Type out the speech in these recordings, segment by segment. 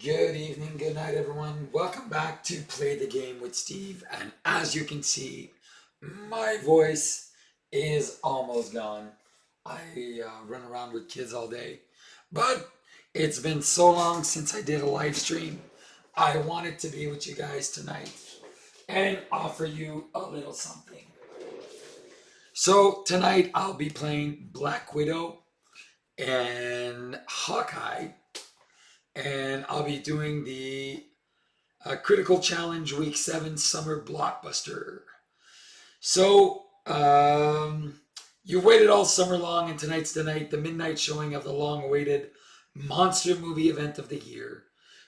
Good evening, good night, everyone. Welcome back to Play the Game with Steve. And as you can see, my voice is almost gone. I run around with kids all day, but it's been so long since I did a live stream. I wanted to be with you guys tonight and offer you a little something. So tonight I'll be playing Black Widow and Hawkeye, and I'll be doing the Critical Challenge Week 7 Summer Blockbuster. So, you waited all summer long, and tonight's the night, the midnight showing of the long-awaited monster movie event of the year.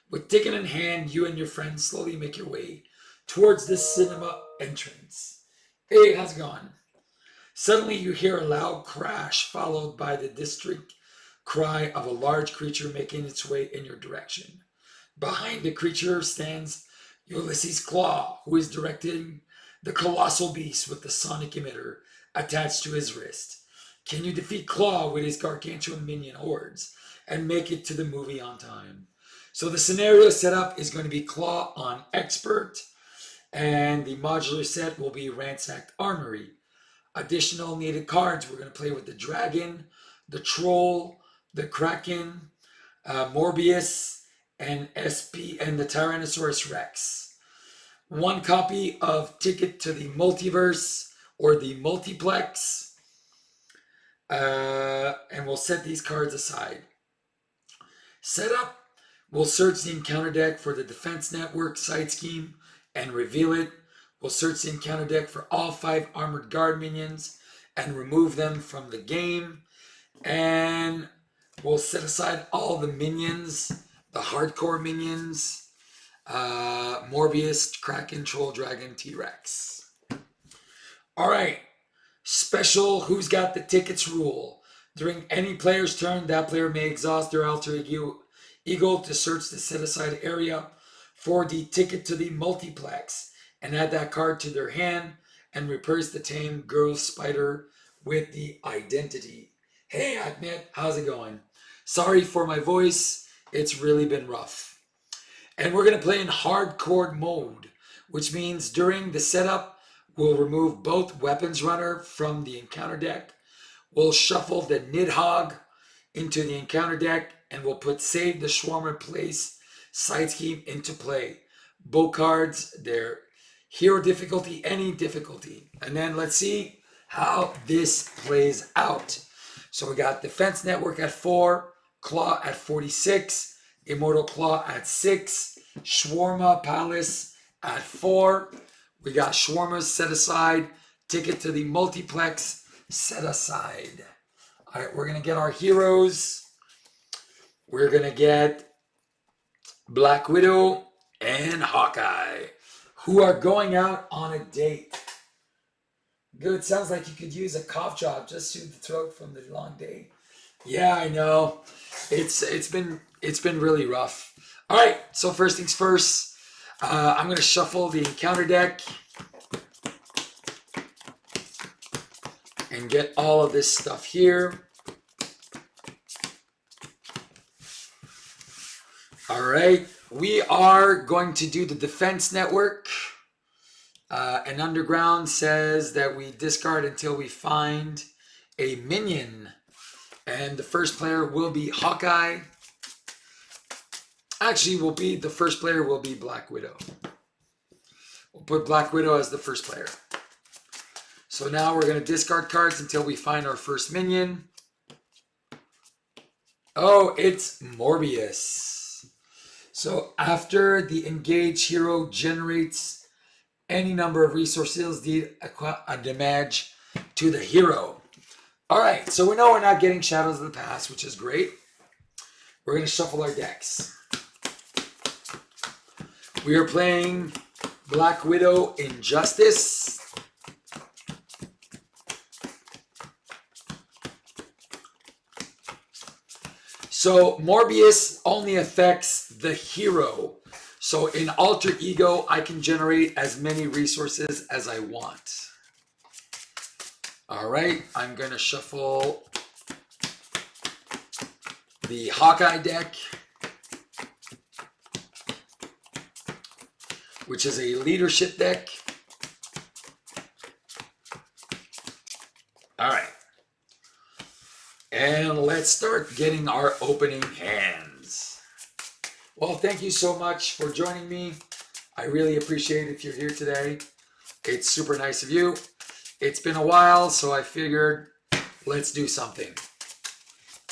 With ticket in hand, you and your friends slowly make your way towards the cinema entrance. Hey, how's it going? Suddenly you hear a loud crash followed by the distinct cry of a large creature making its way in your direction. Behind the creature stands Ulysses Klaw, who is directing the colossal beast with the sonic emitter attached to his wrist. Can you defeat Klaw with his gargantuan minion hordes and make it to the movie on time? So the scenario setup is going to be Klaw on Expert, and the modular set will be Ransacked Armory. Additional needed cards, we're going to play with the Dragon, the Troll, the Kraken, Morbius, and SP, and the Tyrannosaurus Rex. One copy of Ticket to the Multiverse or the Multiplex, and we'll set these cards aside. Setup, we'll search the encounter deck for the Defense Network side scheme and reveal it. We'll search the encounter deck for all 5 Armored Guard minions and remove them from the game. And we'll set aside all the minions, the hardcore minions, Morbius, Kraken, Troll, Dragon, T-Rex. All right, special Who's Got the Tickets rule. During any player's turn, that player may exhaust their alter ego to search the set-aside area for the Ticket to the Multiplex and add that card to their hand and replace the tame girl spider with the identity. Hey, Ahmed, how's it going? Sorry for my voice. It's really been rough. And we're going to play in hardcore mode, which means during the setup, we'll remove both Weapons Runner from the encounter deck. We'll shuffle the Nidhogg into the encounter deck, and we'll put Save the Swarmer Place side scheme into play. Both cards, their hero difficulty, any difficulty. And then let's see how this plays out. So we got Defense Network at 4, Klaw at 46, Immortal Klaw at 6, Shawarma Palace at 4. We got Shawarmas set aside, Ticket to the Multiplex set aside. All right, we're going to get our heroes. We're going to get Black Widow and Hawkeye, who are going out on a date. Good, sounds like you could use a cough drop, just soothe the throat from the long day. Yeah, I know. It's been really rough. All right, so first things first, I'm going to shuffle the encounter deck and get all of this stuff here. All right, we are going to do the Defense Network. And Underground says that we discard until we find a minion. And the first player will be Hawkeye. Actually, the first player will be Black Widow. We'll put Black Widow as the first player. So now we're going to discard cards until we find our first minion. Oh, it's Morbius. So after the engaged hero generates any number of resources, deal a damage to the hero. All right, so we know we're not getting Shadows of the Past, which is great. We're going to shuffle our decks. We are playing Black Widow Injustice. So Morbius only affects the hero. So in Alter Ego, I can generate as many resources as I want. All right, I'm going to shuffle the Hawkeye deck. which is a leadership deck. All right. And let's start getting our opening hands. Well, thank you so much for joining me. I really appreciate it if you're here today. It's super nice of you. It's been a while, so I figured let's do something.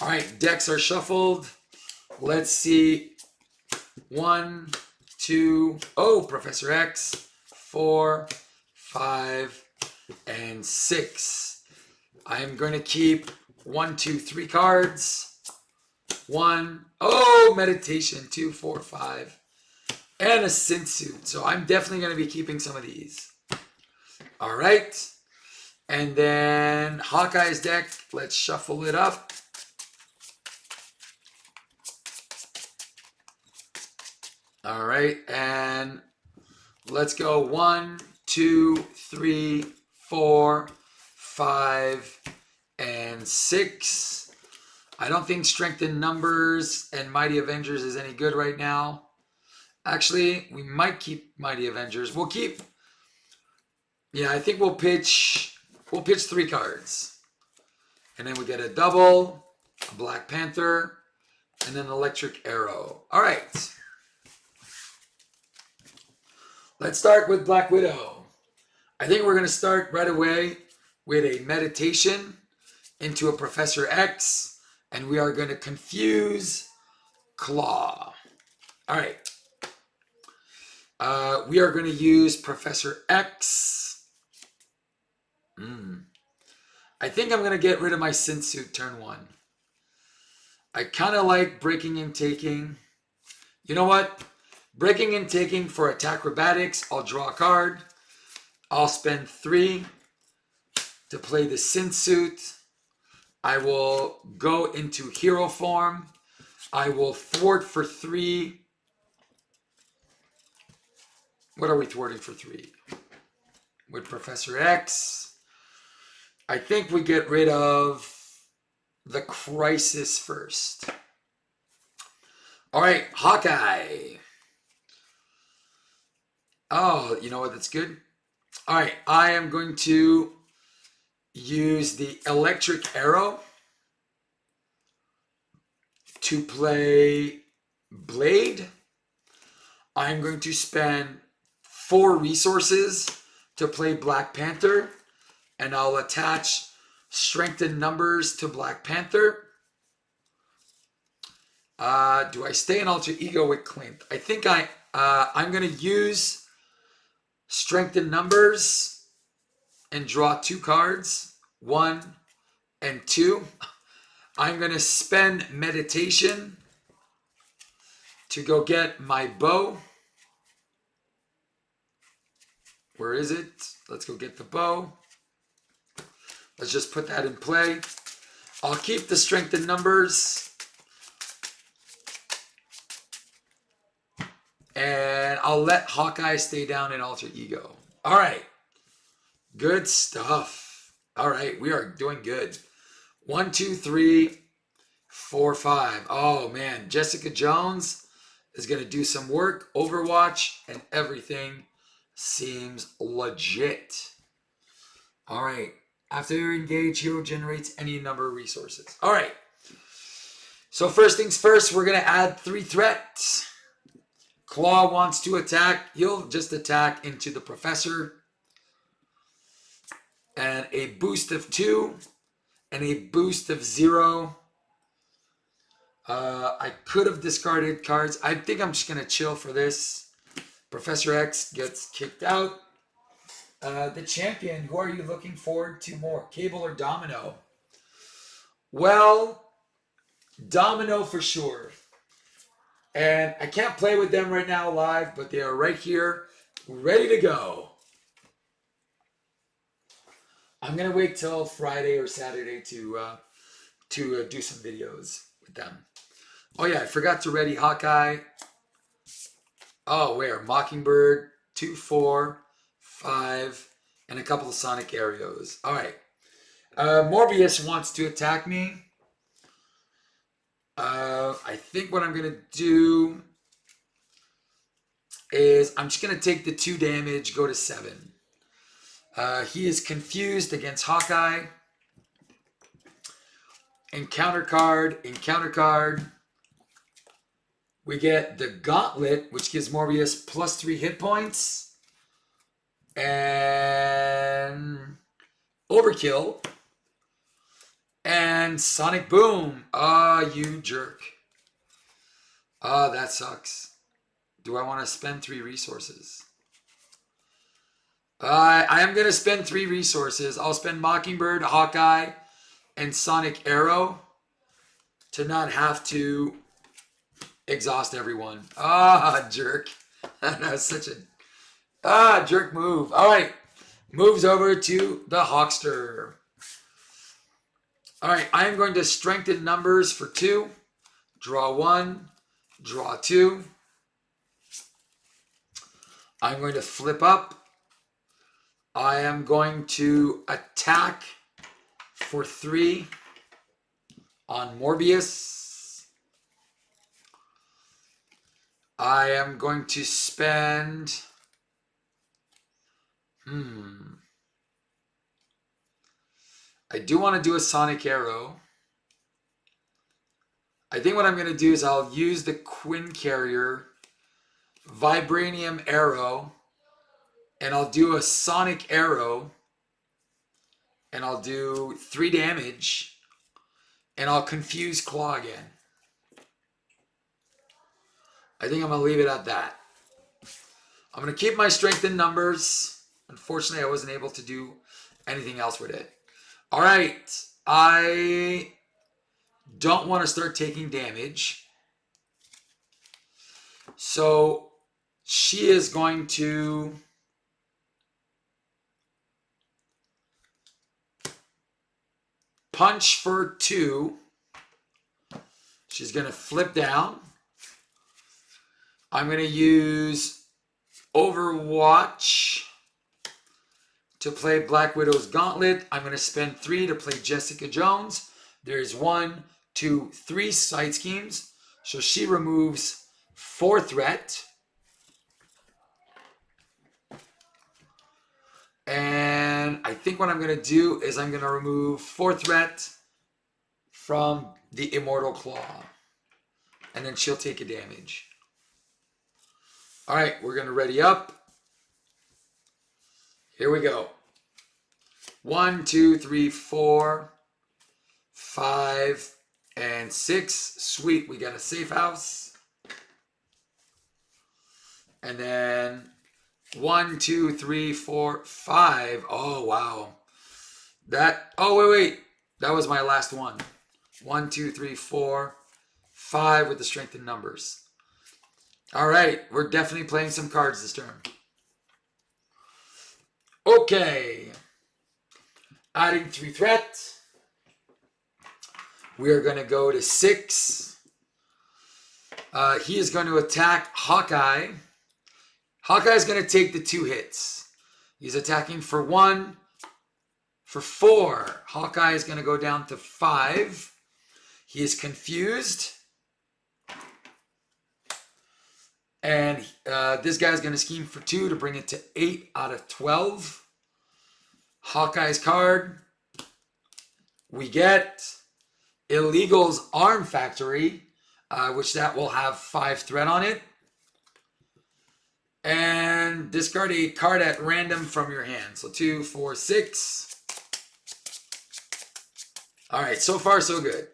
All right, decks are shuffled. Let's see. 1, 2, Professor X, 4, 5, and 6. I'm going to keep 1, 2, 3 cards. 1, meditation, 2, 4, 5, and a synth suit. So I'm definitely going to be keeping some of these. All right. And then Hawkeye's deck, let's shuffle it up. All right, and let's go 1, 2, 3, 4, 5, and 6. I don't think Strength in Numbers and Mighty Avengers is any good right now. Actually, we might keep Mighty Avengers. We'll keep, I think we'll pitch 3 cards. And then we get a double, a Black Panther, and then Electric Arrow. All right. Let's start with Black Widow. I think we're going to start right away with a meditation into a Professor X, and we are going to confuse Klaw. All right. We are going to use Professor X. I think I'm going to get rid of my synth suit turn 1. I kind of like breaking and taking. You know what? Breaking and taking for Attack-Robatics. I'll draw a card. I'll spend 3 to play the synth suit. I will go into hero form. I will thwart for 3. What are we thwarting for 3? With Professor X. I think we get rid of the Crisis first. All right, Hawkeye. Oh, you know what? That's good. All right, I am going to use the Electric Arrow to play Blade. I'm going to spend 4 resources to play Black Panther, and I'll attach Strength in Numbers to Black Panther. Do I stay in Alter Ego with Clint? I think I'm going to use Strength in Numbers and draw 2 cards, 1 and 2. I'm going to spend meditation to go get my bow. Where is it? Let's go get the bow. Let's just put that in play. I'll keep the Strength in Numbers. And I'll let Hawkeye stay down in Alter Ego. All right. Good stuff. All right. We are doing good. 1, 2, 3, 4, 5. Oh, man. Jessica Jones is going to do some work. Overwatch and everything seems legit. All right. After you engage, hero generates any number of resources. All right. So first things first, we're going to add 3 threats. Klaw wants to attack. He'll just attack into the Professor. And a boost of 2 and a boost of 0. I could have discarded cards. I think I'm just going to chill for this. Professor X gets kicked out. The champion, who are you looking forward to more? Cable or Domino? Well, Domino for sure. And I can't play with them right now live, but they are right here, ready to go. I'm going to wait till Friday or Saturday to do some videos with them. Oh yeah, I forgot to ready Hawkeye. Oh, where? Mockingbird, 2, 4, 5, and a couple of Sonic Arrows. All right. Morbius wants to attack me. I think what I'm going to do is I'm just going to take the 2 damage, go to 7. He is confused against Hawkeye. Encounter card. We get the Gauntlet, which gives Morbius +3 hit points. And Overkill. And Sonic Boom. Ah, you jerk. Ah, that sucks. Do I want to spend 3 resources? I am going to spend 3 resources. I'll spend Mockingbird, Hawkeye, and Sonic Arrow to not have to exhaust everyone. Ah, jerk. That was such a jerk move. All right. Moves over to the Hawkster. All right. I am going to strengthen numbers for 2. Draw 1. Draw 2. I'm going to flip up. I am going to attack for 3 on Morbius. I am going to spend... I do want to do a Sonic Arrow. I think what I'm going to do is I'll use the Quinn Carrier Vibranium Arrow, and I'll do a Sonic Arrow, and I'll do 3 damage, and I'll confuse Klaw again. I think I'm going to leave it at that. I'm going to keep my strength in numbers. Unfortunately, I wasn't able to do anything else with it. All right. I don't want to start taking damage. So she is going to punch for 2. She's going to flip down. I'm going to use Overwatch to play Black Widow's Gauntlet. I'm going to spend 3 to play Jessica Jones. There's 1, 2, 3 side schemes. So she removes 4 threat. And I think what I'm going to do is I'm going to remove 4 threat from the Immortal Klaw. And then she'll take a damage. All right, we're going to ready up. Here we go. 1, 2, 3, 4, 5, and 6. Sweet, we got a safe house. And then 1, 2, 3, 4, 5. Oh, wow. Wait. That was my last one. 1, 2, 3, 4, 5 with the strength in numbers. All right, we're definitely playing some cards this turn. Okay. Adding 3 threat. We are going to go to 6. He is going to attack Hawkeye. Hawkeye is going to take the 2 hits. He's attacking for 1, for 4. Hawkeye is going to go down to 5. He is confused. And this guy's going to scheme for 2 to bring it to 8 out of 12. Hawkeye's card. We get Illegal's Arm Factory, which that will have 5 threat on it. And discard a card at random from your hand. So 2, 4, 6. All right, so far so good.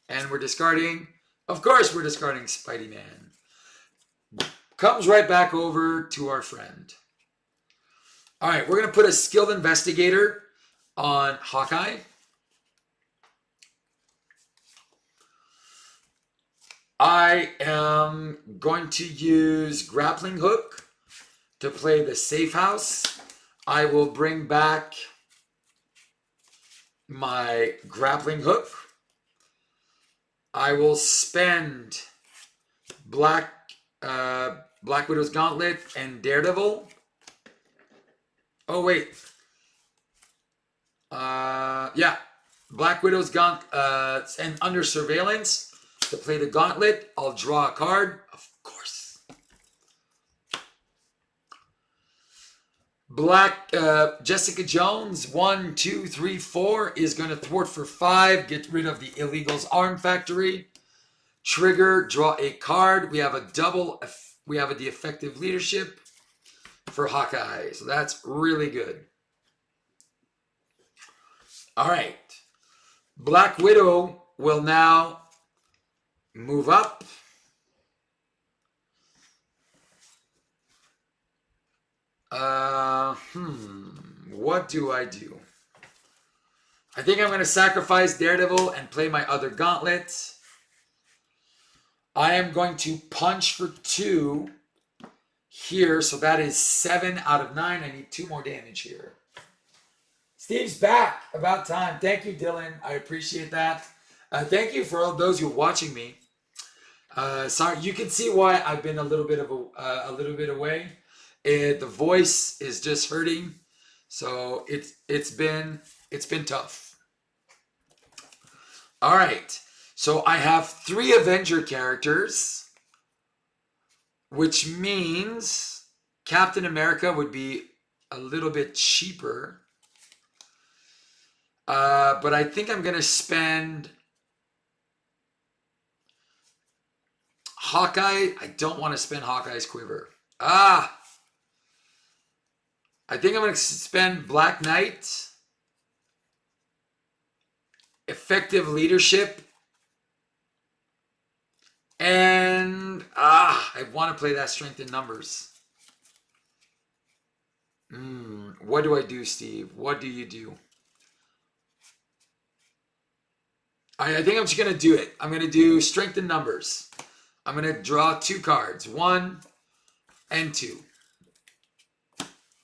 And we're discarding, of course we're discarding Spidey Man. Comes right back over to our friend. All right, we're going to put a Skilled Investigator on Hawkeye. I am going to use Grappling Hook to play the safe house. I will bring back my Grappling Hook. I will spend Black Widow's Gauntlet and Daredevil. Oh, wait. Yeah. Black Widow's Gauntlet and Under Surveillance to play the Gauntlet. I'll draw a card. Of course. Jessica Jones, 1, 2, 3, 4 is going to thwart for 5. Get rid of the Illegals Arm Factory. Trigger, draw a card. We have a the effective leadership for Hawkeye. So that's really good. All right. Black Widow will now move up. What do I do? I think I'm going to sacrifice Daredevil and play my other gauntlet. I am going to punch for 2 here. So that is 7 out of 9. I need 2 more damage here. Steve's back. About time. Thank you, Dylan. I appreciate that. Thank you for all those who are watching me. Sorry, you can see why I've been a little bit away. The voice is just hurting, so it's been tough. All right, so I have 3 Avenger characters, which means Captain America would be a little bit cheaper. But I think I'm gonna spend Hawkeye. I don't want to spend Hawkeye's quiver. I think I'm going to spend Black Knight, effective leadership, and I want to play that strength in numbers. What do I do, Steve? What do you do? I think I'm just going to do it. I'm going to do strength in numbers. I'm going to draw 2 cards, 1 and 2.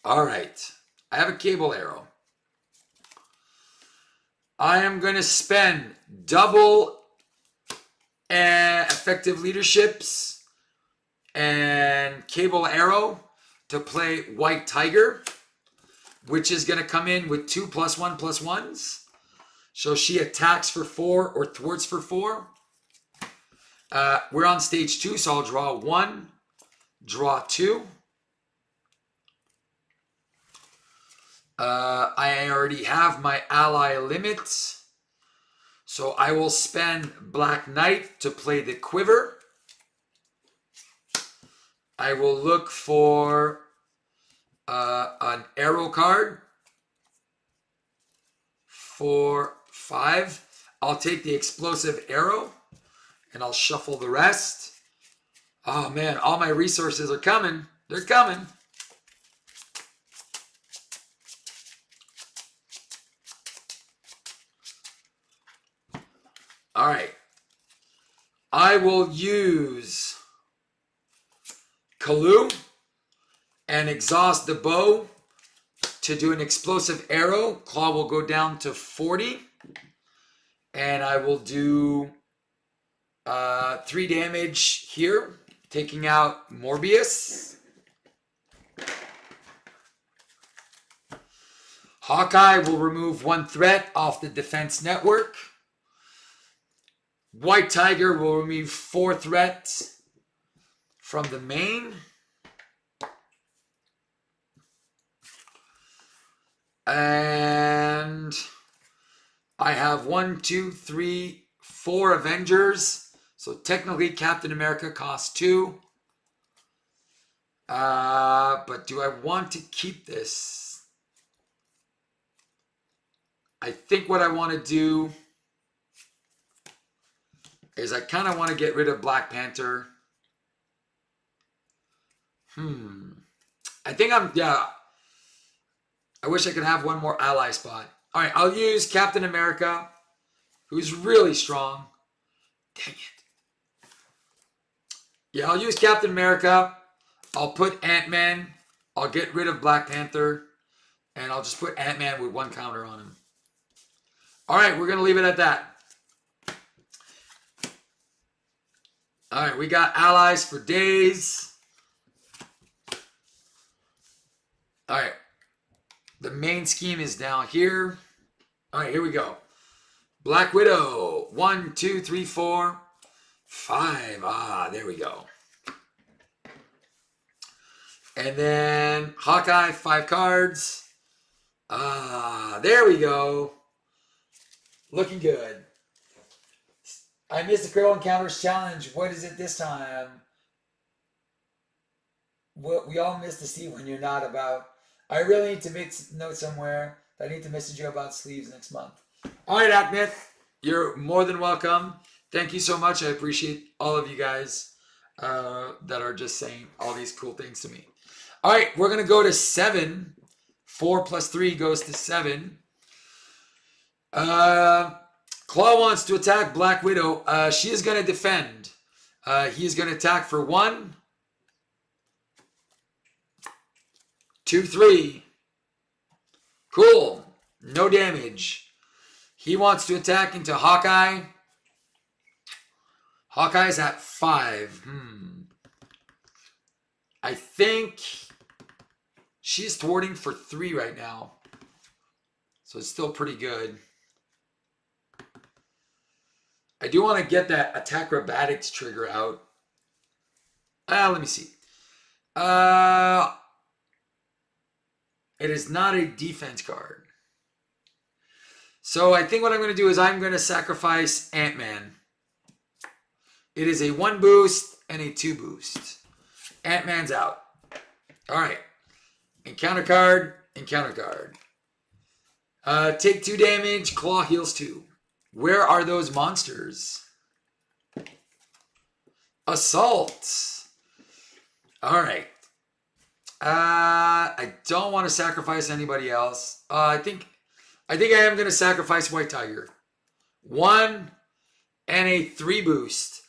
All right, I have a cable arrow. I am going to spend double effective leaderships and cable arrow to play White Tiger, which is going to come in with 2 +1/+1s. So she attacks for 4 or thwarts for 4. We're on stage 2, so I'll draw 1, draw 2. I already have my ally limit, so I will spend Black Knight to play the quiver. I will look for an arrow card for 5. I'll take the explosive arrow and I'll shuffle the rest. Oh man, all my resources are coming. They're coming. All right. I will use Klaw and exhaust the bow to do an explosive arrow. Klaw will go down to 40. And I will do 3 damage here, taking out Morbius. Hawkeye will remove 1 threat off the defense network. White Tiger will remove 4 threats from the main. And I have 1, 2, 3, 4 Avengers. So technically Captain America costs 2. But do I want to keep this? I think what I want to do is I kind of want to get rid of Black Panther. I think I wish I could have 1 more ally spot. All right, I'll use Captain America, who's really strong. Dang it. Yeah, I'll use Captain America. I'll put Ant-Man. I'll get rid of Black Panther. And I'll just put Ant-Man with 1 counter on him. All right, we're going to leave it at that. All right, we got allies for days. All right. The main scheme is down here. All right, here we go. Black Widow. 1, 2, 3, 4, 5. There we go. And then Hawkeye, 5 cards. There we go. Looking good. I missed the Critical Encounters Challenge. What is it this time? We all miss the Steve when you're not about. I really need to make a note somewhere. I need to message you about sleeves next month. All right, Ahmed. You're more than welcome. Thank you so much. I appreciate all of you guys that are just saying all these cool things to me. All right, we're going to go to 7. 4 plus 3 goes to 7. Klaw wants to attack Black Widow. She is going to defend. He is going to attack for 1, 2, 3. Cool. No damage. He wants to attack into Hawkeye. Hawkeye's at 5. I think she's thwarting for 3 right now. So it's still pretty good. I do want to get that attack acrobatics trigger out. Let me see. It is not a defense card. So I think what I'm going to do is I'm going to sacrifice Ant-Man. It is a 1 boost and a 2 boost. Ant-Man's out. All right. Encounter card, encounter card. Take 2 damage, Klaw heals 2. Where are those monsters? Assault. All right. I don't want to sacrifice anybody else. I think I am going to sacrifice White Tiger. 1 and a 3 boost.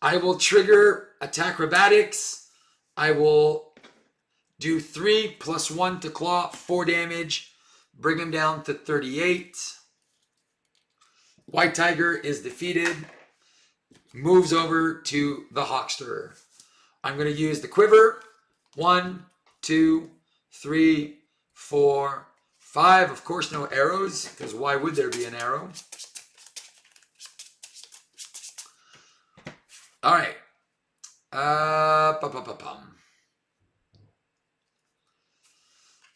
I will trigger attack acrobatics. I will do 3 plus 1 to Klaw, 4 damage. Bring him down to 38. White Tiger is defeated. Moves over to the Hawkster. I'm going to use the quiver. 1, 2, 3, 4, 5. Of course, no arrows, because why would there be an arrow? All right.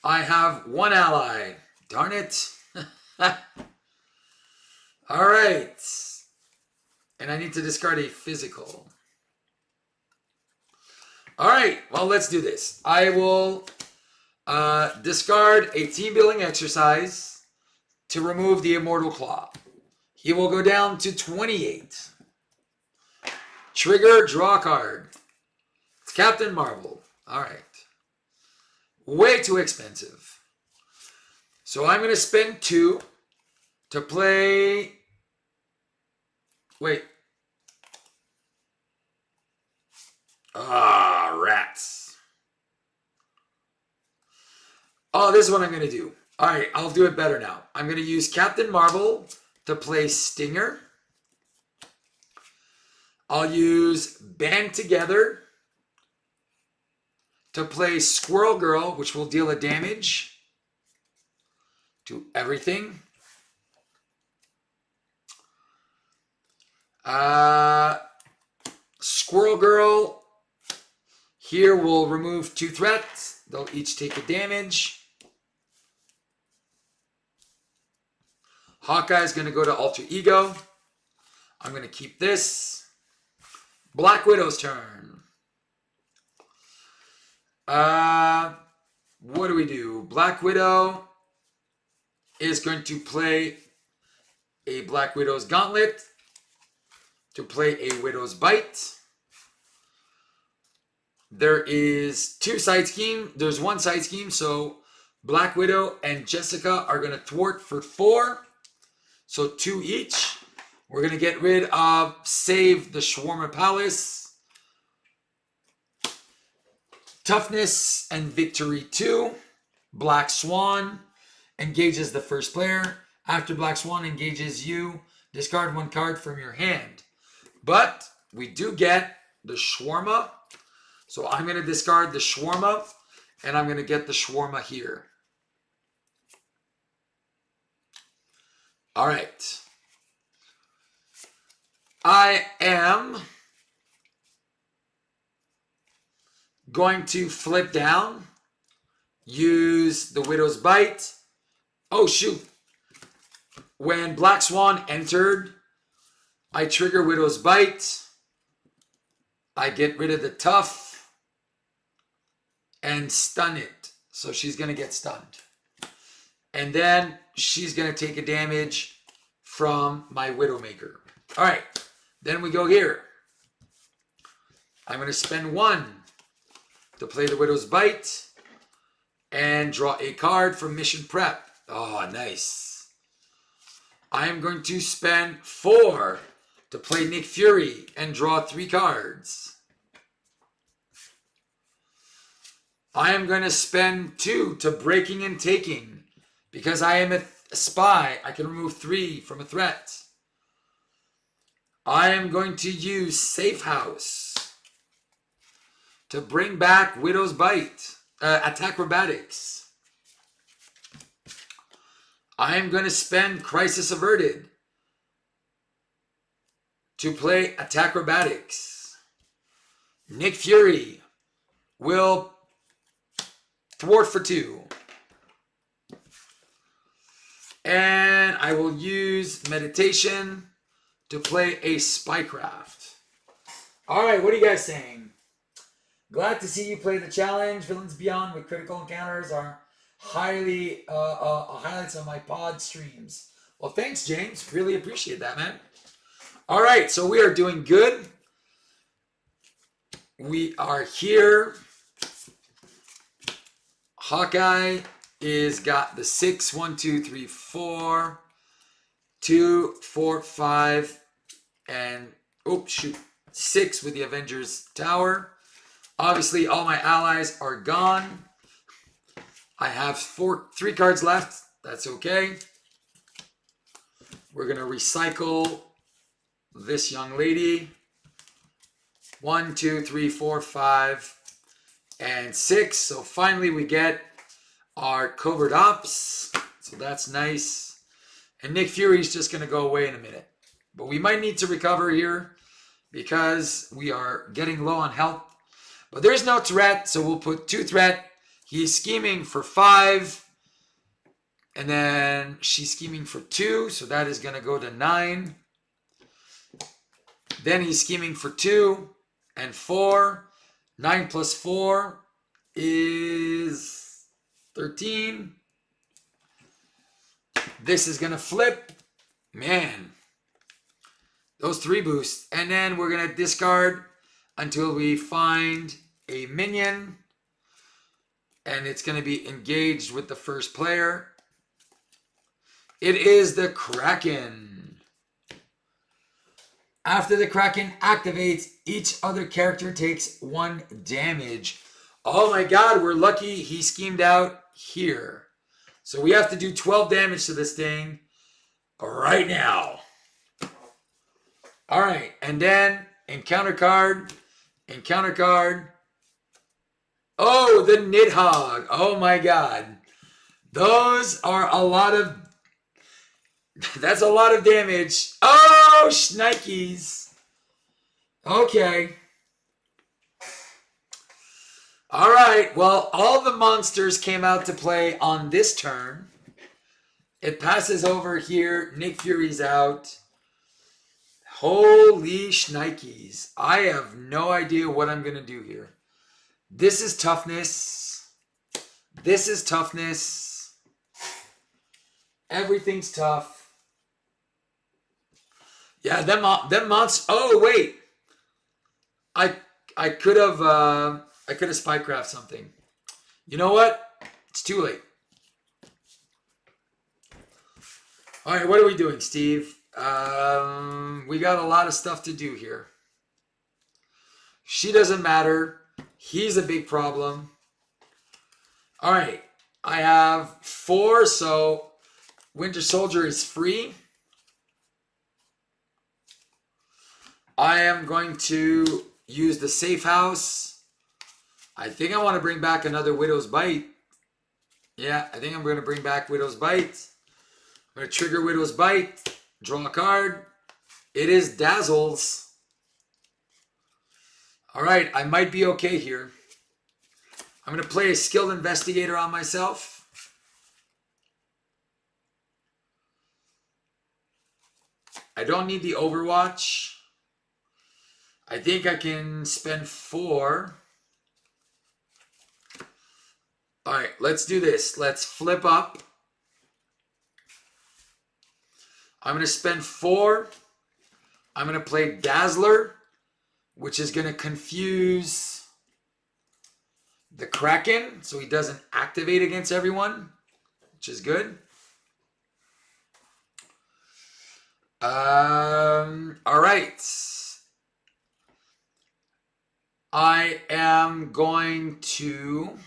I have 1 ally. Darn it. All right. And I need to discard a physical. All right. Well, let's do this. I will discard a team building exercise to remove the Immortal Klaw. He will go down to 28. Trigger, draw a card. It's Captain Marvel. All right. Way too expensive. So I'm going to spend 2 to play. Wait. Rats. Oh, this is what I'm going to do. All right, I'll do it better now. I'm going to use Captain Marvel to play Stinger. I'll use Band Together to play Squirrel Girl, which will deal a damage to everything. Squirrel Girl here will remove 2 threats. They'll each take a damage. Hawkeye is going to go to Alter Ego. I'm going to keep this. Black Widow's turn. What do we do? Black Widow is going to play a Black Widow's Gauntlet to play a Widow's Bite. There is 2 side scheme. There's 1 side scheme, so Black Widow and Jessica are going to thwart for 4. So 2 each. We're going to get rid of Save the Shawarma Palace. Toughness and Victory 2. Black Swan engages the first player. After Black Swan engages you, discard 1 card from your hand. But we do get the Shawarma. So I'm going to discard the Shawarma, and I'm going to get the Shawarma here. All right. I am going to flip down, use the Widow's Bite. Oh, shoot. When Black Swan entered, I trigger Widow's Bite. I get rid of the tough and stun it. So she's going to get stunned. And then she's going to take a damage from my Widowmaker. All right. Then we go here. I'm going to spend 1 to play the Widow's Bite and draw a card from Mission Prep. Oh, nice. I am going to spend 4 to play Nick Fury and draw 3 cards. I am going to spend 2 to Breaking and Taking. Because I am a spy, I can remove 3 from a threat. I am going to use Safe House to bring back Widow's Bite, Acrobatics. I am going to spend Crisis Averted to play Acrobatics. Nick Fury will thwart for 2. And I will use Meditation to play a Spycraft. All right, what are you guys saying? Glad to see you play the challenge. Villains Beyond with critical encounters are highlights of my pod streams. Well, thanks, James. Really appreciate that, man. All right, so we are doing good. We are here. Hawkeye is got the 6, 1, 2, 3, 4, 2, 4, 5, and 6 with the Avengers Tower. Obviously, all my allies are gone. I have 3 cards left. That's okay. We're going to recycle this young lady. 1, 2, 3, 4, 5, and 6. So finally we get our covert ops. So that's nice. And Nick Fury's just going to go away in a minute. But we might need to recover here because we are getting low on health. But there's no threat, so we'll put 2 threat. He's scheming for 5. And then she's scheming for 2, so that is going to go to 9. Then he's scheming for 2 and 4. 9 plus 4 is 13. This is going to flip. Man. Those 3 boosts. And then we're going to discard until we find a minion. And it's going to be engaged with the first player. It is the Kraken. After the Kraken activates, each other character takes 1 damage. Oh my god, we're lucky he schemed out here. So we have to do 12 damage to this thing right now. Alright, and then encounter card. Encounter card. Oh, the Nidhogg. Oh my god. Those are a lot of... That's a lot of damage. Oh, shnikes. Okay. Alright, well, all the monsters came out to play on this turn. It passes over here. Nick Fury's out. Holy shnikes. I have no idea what I'm going to do here. This is toughness. This is toughness. Everything's tough. Yeah, them monsters. Oh, wait. I could have spycraft something. You know what? It's too late. All right, what are we doing, Steve? We got a lot of stuff to do here. She doesn't matter. He's a big problem. All right, I have 4, so Winter Soldier is free. I am going to use the safe house. I think I want to bring back another Widow's Bite. Yeah, I think I'm going to bring back Widow's Bite. I'm going to trigger Widow's Bite. Draw a card. It is Dazzles. All right, I might be okay here. I'm going to play a skilled investigator on myself. I don't need the Overwatch. I think I can spend 4. All right, let's do this. Let's flip up. I'm going to spend 4. I'm going to play Dazzler, which is going to confuse the Kraken, so he doesn't activate against everyone, which is good. All right. I am going to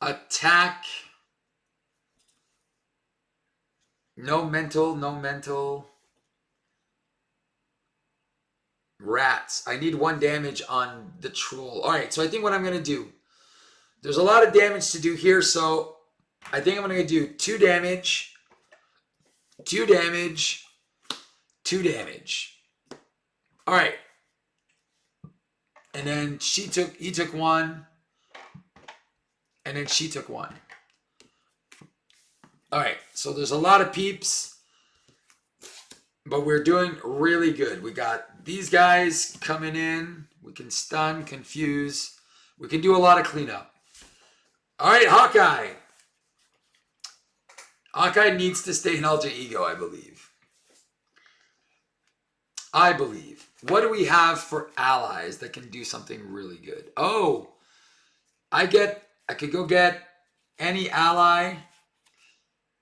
attack. No mental. Rats. I need 1 damage on the troll. All right, so I think what I'm going to do, there's a lot of damage to do here, so I think I'm going to do 2 damage, 2 damage, 2 damage. All right. And then he took 1, and then she took 1. All right, so there's a lot of peeps, but we're doing really good. We got these guys coming in. We can stun, confuse. We can do a lot of cleanup. All right, Hawkeye. Hawkeye needs to stay in alter ego, I believe. What do we have for allies that can do something really good? Oh, I could go get any ally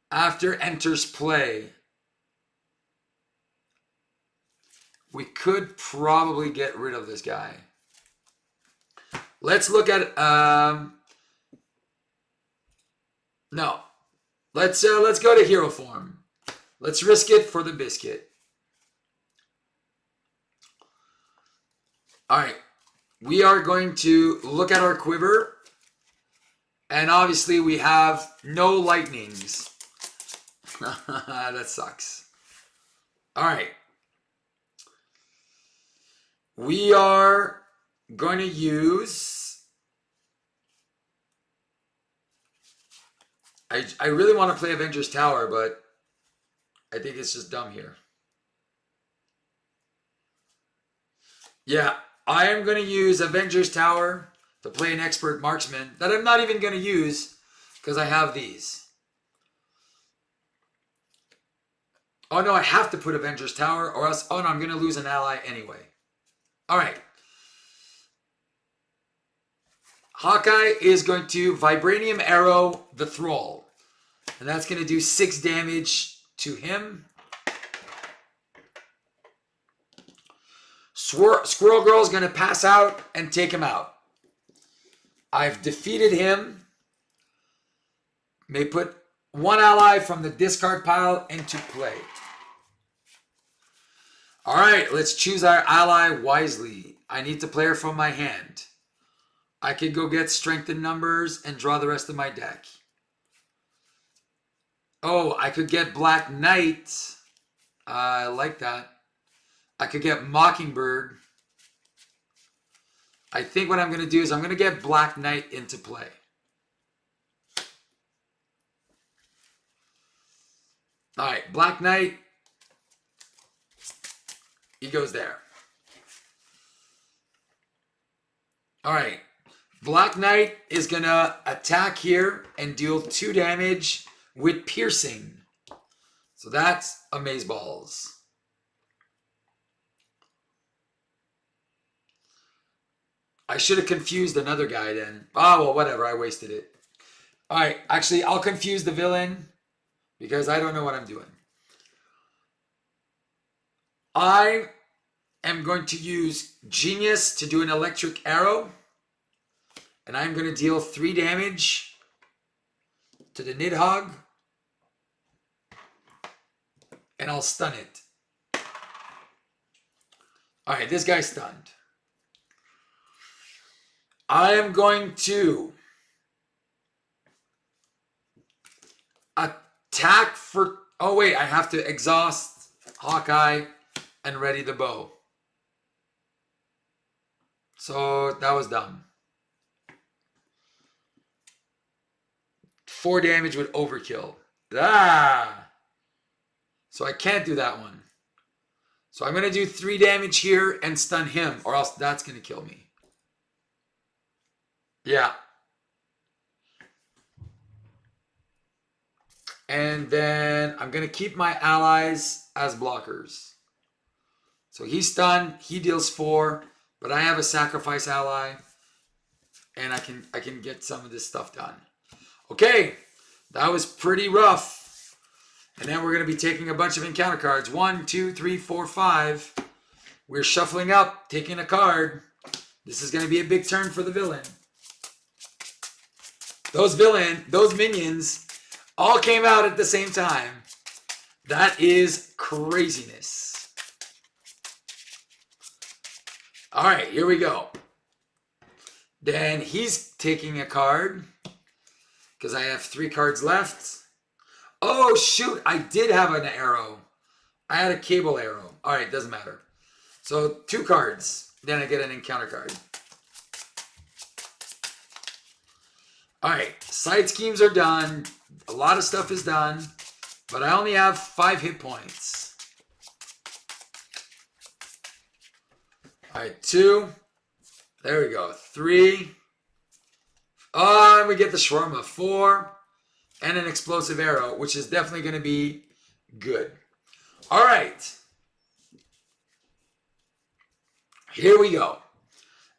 after enters play. We could probably get rid of this guy. Let's look at no. Let's go to hero form. Let's risk it for the biscuit. All right. We are going to look at our quiver. And obviously we have no lightnings. That sucks. All right. We are going to use... I really want to play Avengers Tower, but I think it's just dumb here. Yeah, I am going to use Avengers Tower to play an expert marksman that I'm not even going to use because I have these. Oh no, I have to put Avengers Tower or else, oh no, I'm going to lose an ally anyway. All right. Hawkeye is going to Vibranium Arrow the Thrall. And that's going to do 6 damage to him. Squirrel Girl is going to pass out and take him out. I've defeated him. May put 1 ally from the discard pile into play. All right, let's choose our ally wisely. I need to play her from my hand. I could go get strength in numbers and draw the rest of my deck. Oh, I could get Black Knight. I like that. I could get Mockingbird. I think what I'm going to do is I'm going to get Black Knight into play. All right, Black Knight. He goes there. All right. Black Knight is going to attack here and deal 2 damage with piercing. So that's Amazeballs. I should have confused another guy then. Oh, well, whatever. I wasted it. All right. Actually, I'll confuse the villain because I don't know what I'm doing. I am going to use Genius to do an electric arrow. And I'm going to deal 3 damage to the Nidhogg. And I'll stun it. All right, this guy's stunned. I am going to attack for... Oh, wait, I have to exhaust Hawkeye and ready the bow. So that was dumb. 4 damage with overkill. Ah! So I can't do that one. So I'm going to do 3 damage here and stun him, or else that's going to kill me. Yeah. And then I'm going to keep my allies as blockers. So he's stunned. He deals 4. But I have a sacrifice ally. And I can get some of this stuff done. Okay. That was pretty rough. And then we're going to be taking a bunch of encounter cards. 1, 2, 3, 4, 5. We're shuffling up, taking a card. This is going to be a big turn for the villain. Those minions all came out at the same time. That is craziness. All right, here we go. Then he's taking a card because I have 3 cards left. Oh, shoot, I did have an arrow. I had a cable arrow. All right, doesn't matter. So 2 cards. Then I get an encounter card. All right, side schemes are done. A lot of stuff is done. But I only have 5 hit points. All right, 2. There we go. 3. Oh, and we get the shawarma. 4. And an explosive arrow, which is definitely going to be good. All right. Here we go.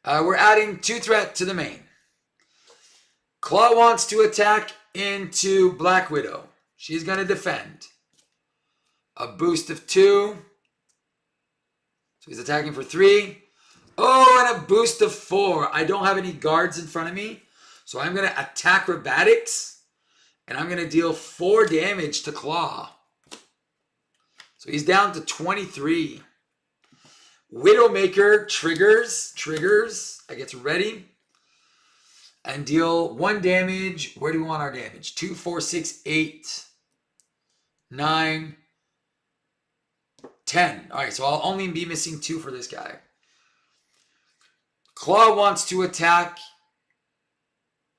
We're adding 2 threat to the main. Klaw wants to attack into Black Widow. She's going to defend. A boost of 2. So he's attacking for 3. Oh, and a boost of 4. I don't have any guards in front of me. So I'm going to attack acrobatics. And I'm going to deal 4 damage to Klaw. So he's down to 23. Widowmaker triggers. I get ready. And deal 1 damage. Where do we want our damage? 2, 4, 6, 8, 9, 10. All right, so I'll only be missing 2 for this guy. Klaw wants to attack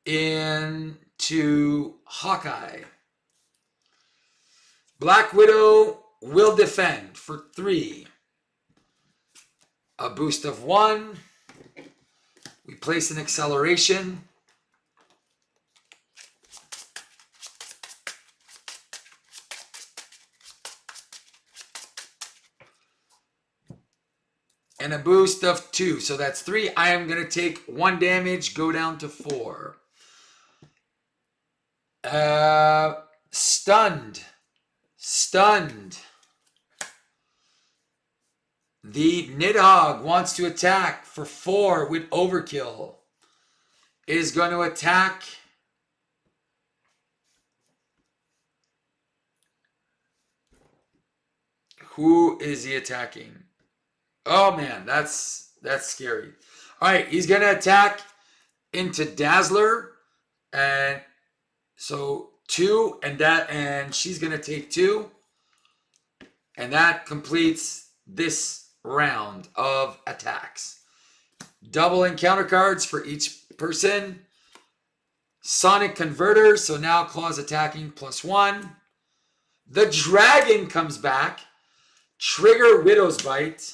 into Hawkeye. Black Widow will defend for 3. A boost of 1. We place an acceleration. And a boost of 2. So that's 3. I am going to take 1 damage, go down to 4. Stunned. The Nidhogg wants to attack for 4 with overkill. Is going to attack. Who is he attacking? Oh man, that's scary. All right, he's going to attack into Dazzler. And so 2 and she's going to take 2. And that completes this round of attacks. Double encounter cards for each person. Sonic Converter. So now Klaw's attacking +1. The Dragon comes back. Trigger Widow's Bite.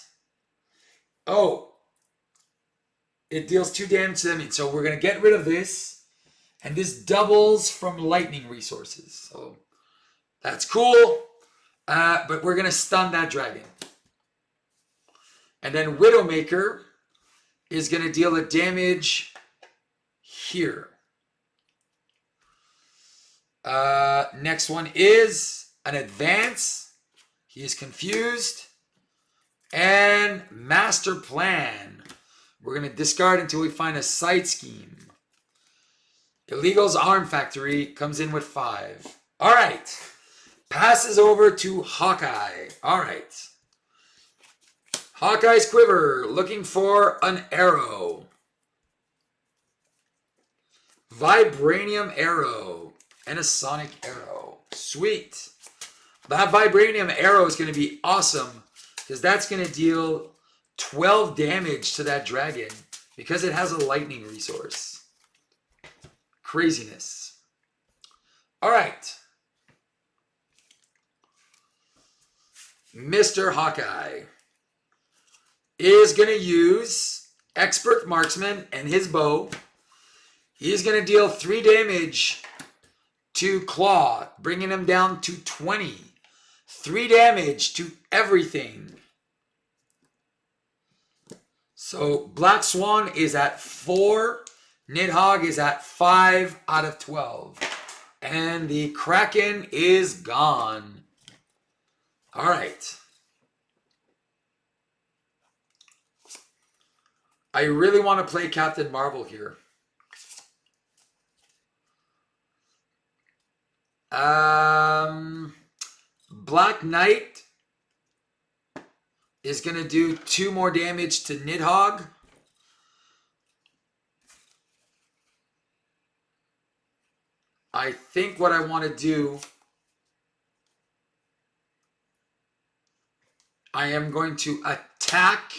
Oh. It deals 2 damage to them. So we're going to get rid of this. And this doubles from lightning resources. So that's cool. But we're going to stun that dragon. And then Widowmaker is going to deal a damage here. Next one is an advance. He is confused. And Master Plan. We're going to discard until we find a side scheme. Illegal's Arm Factory comes in with 5. All right. Passes over to Hawkeye. All right. Hawkeye's Quiver, looking for an arrow. Vibranium Arrow and a Sonic Arrow. Sweet. That Vibranium Arrow is going to be awesome because that's going to deal 12 damage to that dragon because it has a lightning resource. Craziness. All right. Mr. Hawkeye is going to use Expert Marksman and his bow. He's going to deal 3 damage to Klaw, bringing him down to 20. 3 damage to everything. So Black Swan is at 4. Nidhogg is at 5 out of 12. And the Kraken is gone. All right. I really want to play Captain Marvel here. Black Knight is going to do 2 more damage to Nidhogg. I think what I want to do, I am going to attack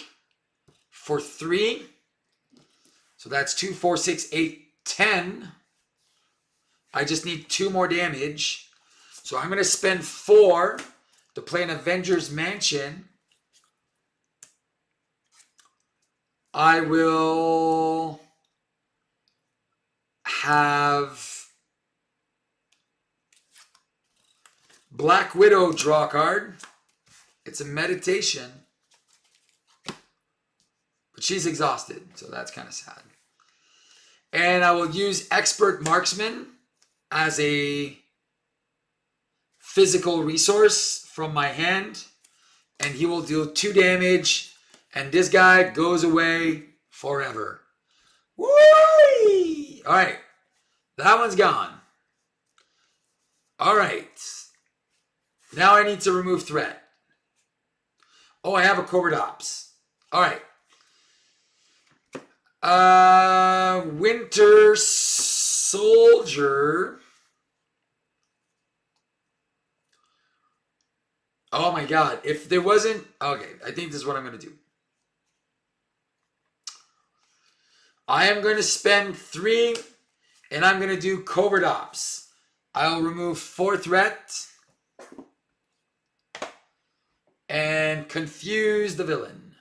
for 3. So that's 2, 4, 6, 8, 10. I just need 2 more damage. So I'm going to spend 4 to play an Avengers Mansion. I will have Black Widow draw a card. It's a meditation. But she's exhausted, so that's kind of sad. And I will use Expert Marksman as a physical resource from my hand. And he will deal 2 damage. And this guy goes away forever. Woo! All right. That one's gone. All right. Now I need to remove threat. Oh, I have a Covert Ops. All right. Winter Soldier. Oh my God. If there wasn't... Okay, I think this is what I'm going to do. I am going to spend 3 and I'm going to do Covert Ops. I'll remove 4 threat and confuse the villain.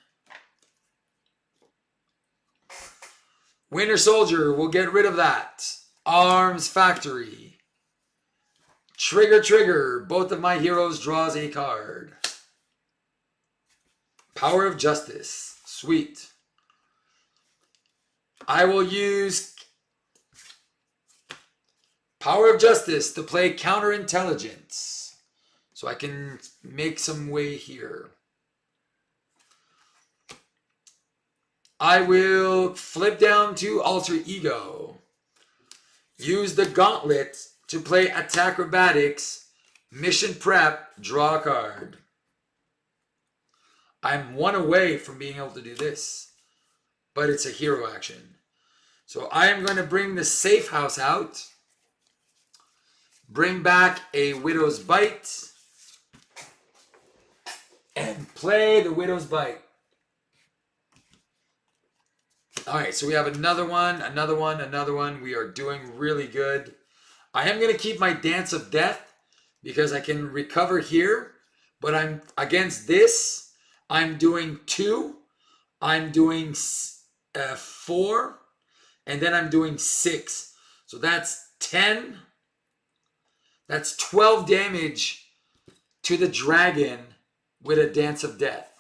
Winter Soldier, we'll get rid of that. Arms Factory. Trigger. Both of my heroes draws a card. Power of Justice. Sweet. I will use Power of Justice to play Counterintelligence. So I can make some way here. I will flip down to Alter Ego. Use the Gauntlet to play Attack-Robatics, Mission Prep, draw a card. I'm 1 away from being able to do this, but it's a hero action. So I am going to bring the Safe House out, bring back a Widow's Bite, and play the Widow's Bite. All right, so we have another one. We are doing really good. I am going to keep my Dance of Death because I can recover here, but I'm against this. I'm doing 2. I'm doing 4. And then I'm doing 6. So that's 10. That's 12 damage to the dragon with a Dance of Death.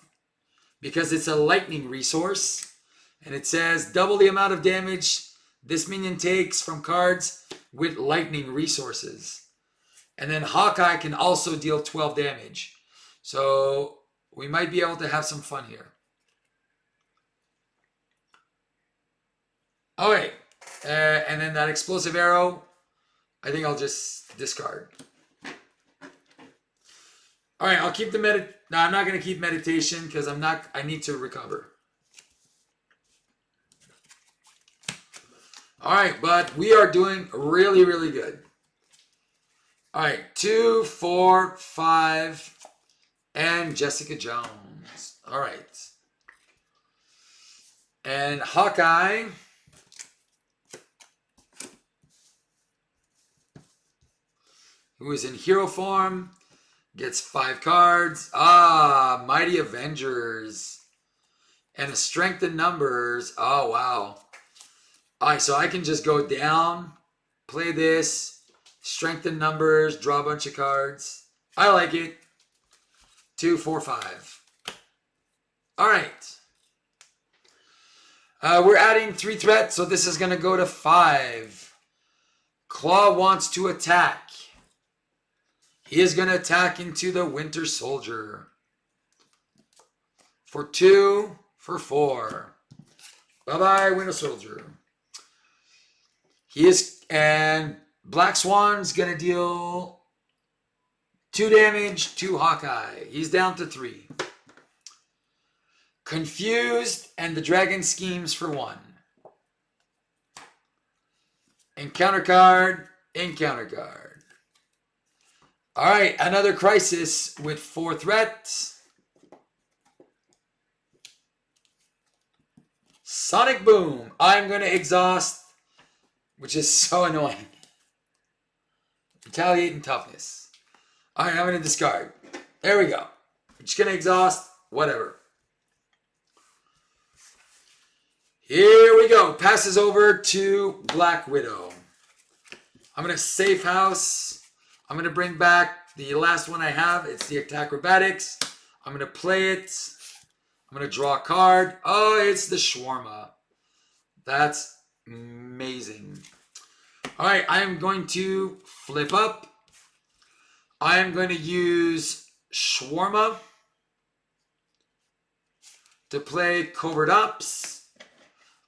Because it's a lightning resource. And it says double the amount of damage this minion takes from cards with lightning resources. And then Hawkeye can also deal 12 damage. So we might be able to have some fun here. All right. And then that explosive arrow, I think I'll just discard. All right, I'll keep the No, I'm not going to keep meditation because I need to recover. All right, but we are doing really, really good. All right, 2, 4, 5, and Jessica Jones. All right. And Hawkeye, who is in hero form, gets 5 cards. Ah, Mighty Avengers. And a strength in numbers. Oh, wow. Alright, so I can just go down, play this, strength in numbers, draw a bunch of cards. I like it. 2, 4, 5. Alright. We're adding 3 threats, so this is going to go to 5. Klaw wants to attack. He is going to attack into the Winter Soldier. For 2, for 4. Bye-bye, Winter Soldier. He is, and Black Swan's going to deal 2 damage to Hawkeye. He's down to 3. Confused, and the Dragon schemes for 1. Encounter card, encounter card. Alright, another crisis with 4 threats. Sonic Boom. I'm going to exhaust, which is so annoying. Retaliate and toughness. Alright, I'm going to discard. There we go. I'm just going to exhaust, whatever. Here we go. Passes over to Black Widow. I'm going to safe house. I'm going to bring back the last one I have. It's the Acrobatics. I'm going to play it. I'm going to draw a card. Oh, it's the Shawarma. That's amazing. All right, I am going to flip up. I am going to use Shawarma to play Covert Ops.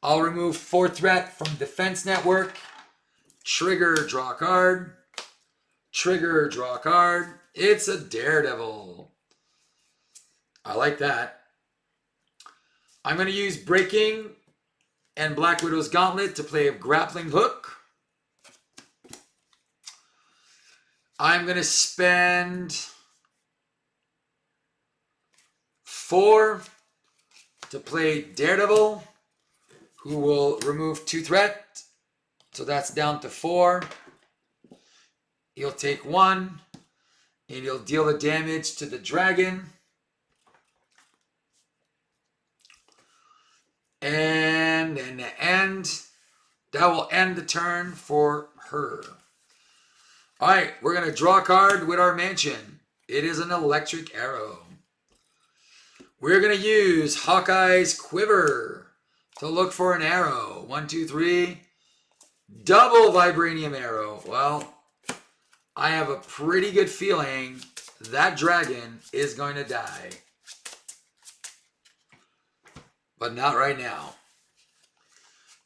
I'll remove 4 threat from Defense Network. Trigger, draw a card. Trigger, draw a card. It's a Daredevil. I like that. I'm going to use Breaking and Black Widow's Gauntlet to play a Grappling Hook. I'm going to spend 4 to play Daredevil, who will remove 2 threat. So that's down to 4. He'll take 1, and he'll deal the damage to the dragon. And in the end, that will end the turn for her. All right, we're going to draw a card with our mansion. It is an Electric Arrow. We're going to use Hawkeye's Quiver to look for an arrow. 1, 2, 3. Double Vibranium Arrow. Well, I have a pretty good feeling that dragon is going to die. But not right now.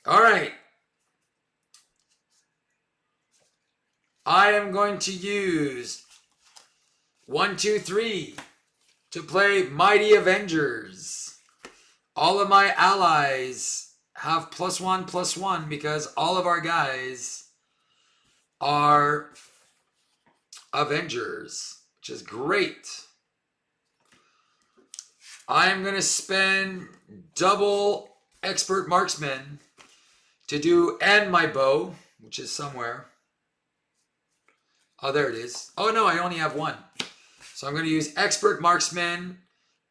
All right. I am going to use 1, 2, 3 to play Mighty Avengers. All of my allies have +1/+1 because all of our guys are Avengers, which is great. I'm going to spend double Expert Marksman to do, and my bow, which is somewhere. Oh, there it is. Oh, no, I only have 1. So I'm going to use Expert Marksman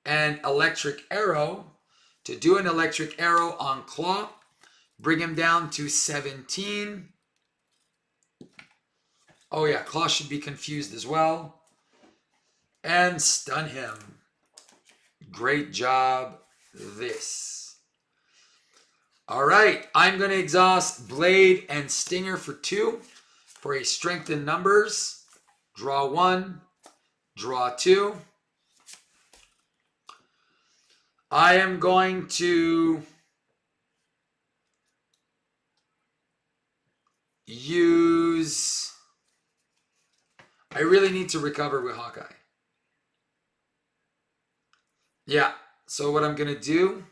and Electric Arrow to do an Electric Arrow on Klaw. Bring him down to 17. Oh, yeah, Klaw should be confused as well. And stun him. Great job, this. All right, I'm going to exhaust Blade and Stinger for 2 for a strength in numbers. Draw 1, draw 2. I am going to use... I really need to recover with Hawkeye. Yeah, so what I'm going to do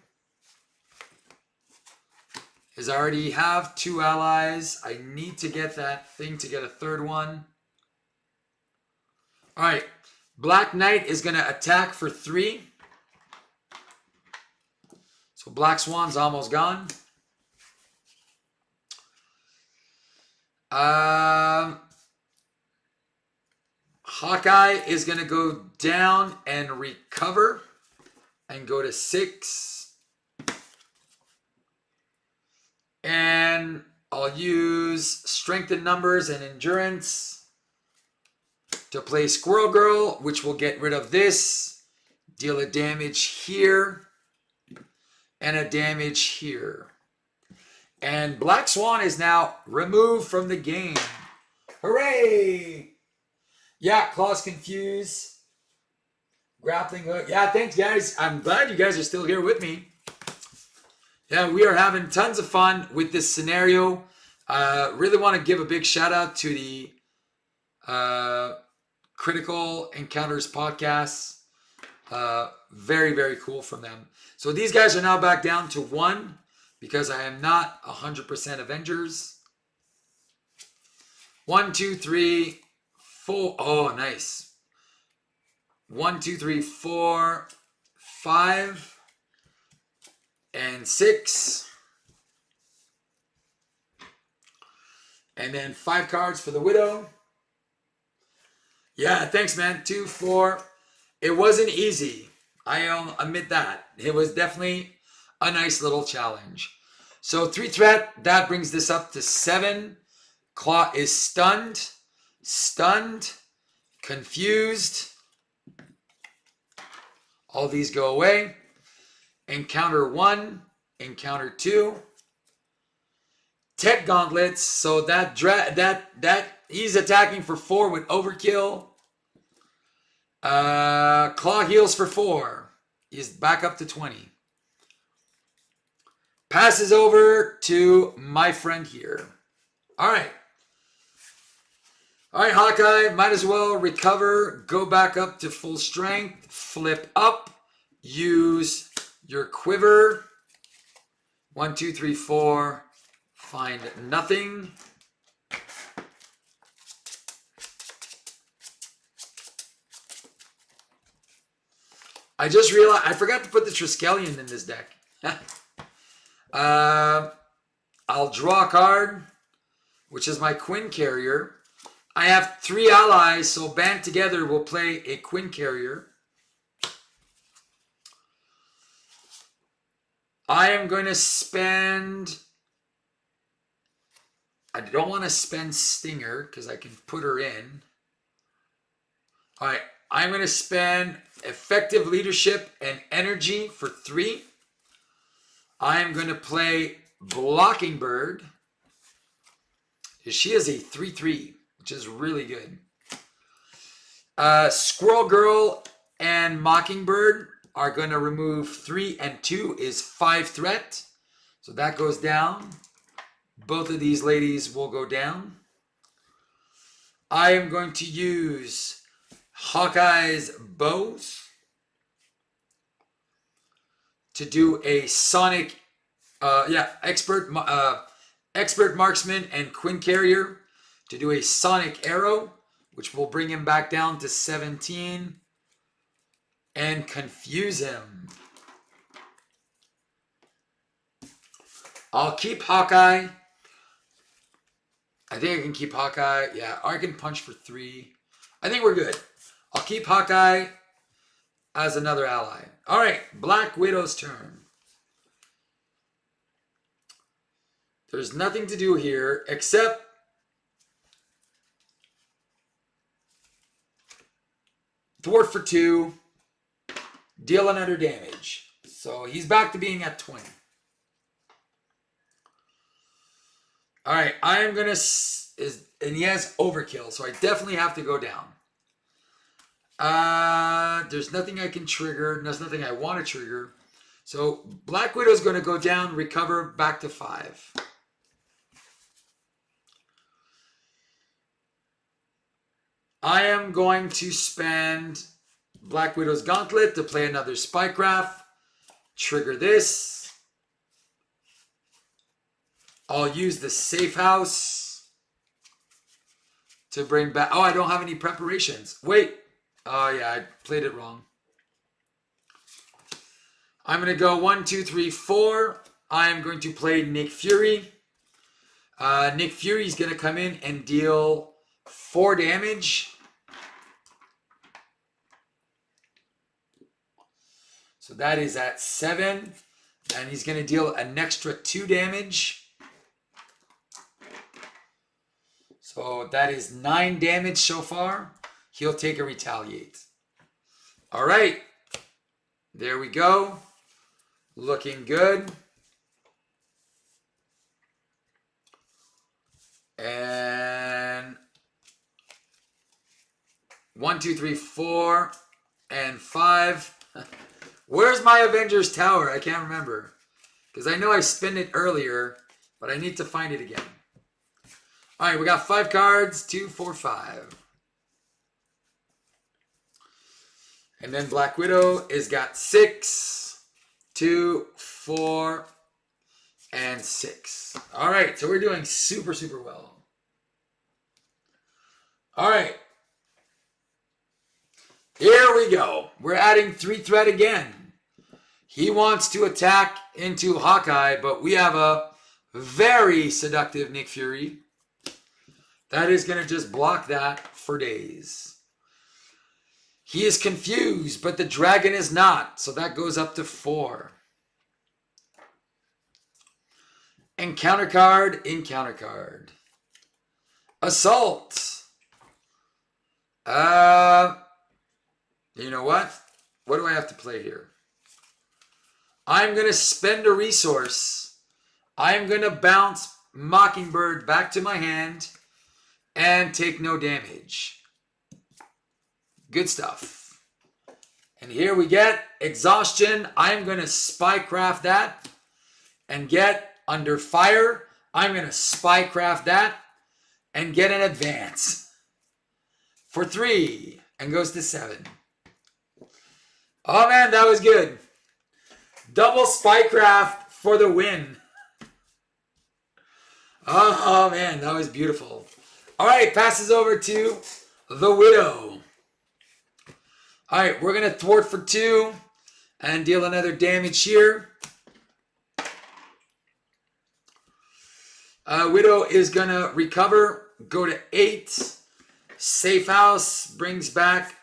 is I already have 2 allies. I need to get that thing to get a 3rd one. All right, Black Knight is going to attack for 3. So Black Swan's almost gone. Hawkeye is going to go down and recover and go to 6. And I'll use strength in numbers and endurance to play Squirrel Girl, which will get rid of this. Deal a damage here and a damage here. And Black Swan is now removed from the game. Hooray! Yeah, Klaw's confused. Grappling hook. Yeah, thanks, guys. I'm glad you guys are still here with me. Yeah, we are having tons of fun with this scenario. Really want to give a big shout out to the Critical Encounters podcast. Very, very cool from them. So these guys are now back down to 1 because I am not 100% Avengers. 1, 2, 3, 4. Oh, nice. 1, 2, 3, 4, 5, and 6. And then 5 cards for the Widow. Yeah, thanks, man. 2, 4. It wasn't easy. I'll admit that. It was definitely a nice little challenge. So 3 threat, that brings this up to 7. Klaw is stunned, confused. All these go away. Encounter 1, encounter 2. Tech gauntlets, so that he's attacking for 4 with overkill. Klaw heals for 4. He's back up to 20. Passes over to my friend here. All right, Hawkeye, might as well recover. Go back up to full strength. Flip up. Use your quiver. 1, 2, 3, 4. Find nothing. I just realized I forgot to put the Triskelion in this deck. I'll draw a card, which is my Quinn Carrier. I have 3 allies, so band together we'll play a Quinn Carrier. I am going to spend... I don't want to spend Stinger because I can put her in. All right, I'm going to spend Effective Leadership and Energy for 3. I am going to play Blocking Bird. She is a 3/3, which is really good. Squirrel Girl and Mockingbird are going to remove 3 and 2 is 5 threat. So that goes down. Both of these ladies will go down. I am going to use Hawkeye's bows to do a sonic, expert marksman and Quinn Carrier to do a sonic arrow, which will bring him back down to 17 and confuse him. I'll keep Hawkeye. I think I can keep Hawkeye. Yeah, I can punch for 3. I think we're good. I'll keep Hawkeye as another ally. All right, Black Widow's turn. There's nothing to do here except thwart for 2, deal another damage. So he's back to being at 20. All right, I am going to... And he has overkill, so I definitely have to go down. There's nothing I can trigger. There's nothing I want to trigger. So Black Widow's going to go down, recover, back to 5. I am going to spend Black Widow's Gauntlet to play another Spycraft. Trigger this. I'll use the Safe House to bring back... Oh, I don't have any preparations. Wait. Oh, yeah, I played it wrong. I'm going to go 1, 2, 3, 4. I'm going to play Nick Fury. Nick Fury is going to come in and deal 4 damage. So that is at 7. And he's going to deal an extra 2 damage. So that is 9 damage so far. He'll take a retaliate. All right. There we go. Looking good. And 1, 2, 3, 4, and 5. Where's my Avengers Tower? I can't remember. Because I know I spent it earlier, but I need to find it again. All right, we got 5 cards. 2, 4, 5. And then Black Widow has got 6, 2, 4, and 6. All right, so we're doing super, super well. All right. Here we go. We're adding 3 threat again. He wants to attack into Hawkeye, but we have a very seductive Nick Fury. That is going to just block that for days. He is confused, but the dragon is not. So that goes up to 4. Encounter card, encounter card. Assault. You know what? What do I have to play here? I'm going to spend a resource. I'm going to bounce Mockingbird back to my hand and take no damage. Good stuff. And here we get exhaustion. I'm going to spycraft that and get under fire. I'm going to spycraft that and get an advance for 3 and goes to 7. Oh man, that was good. Double spycraft for the win. Oh man, that was beautiful. All right, passes over to the Widow. All right, we're going to thwart for 2 and deal another damage here. Widow is going to recover, go to 8. Safe House brings back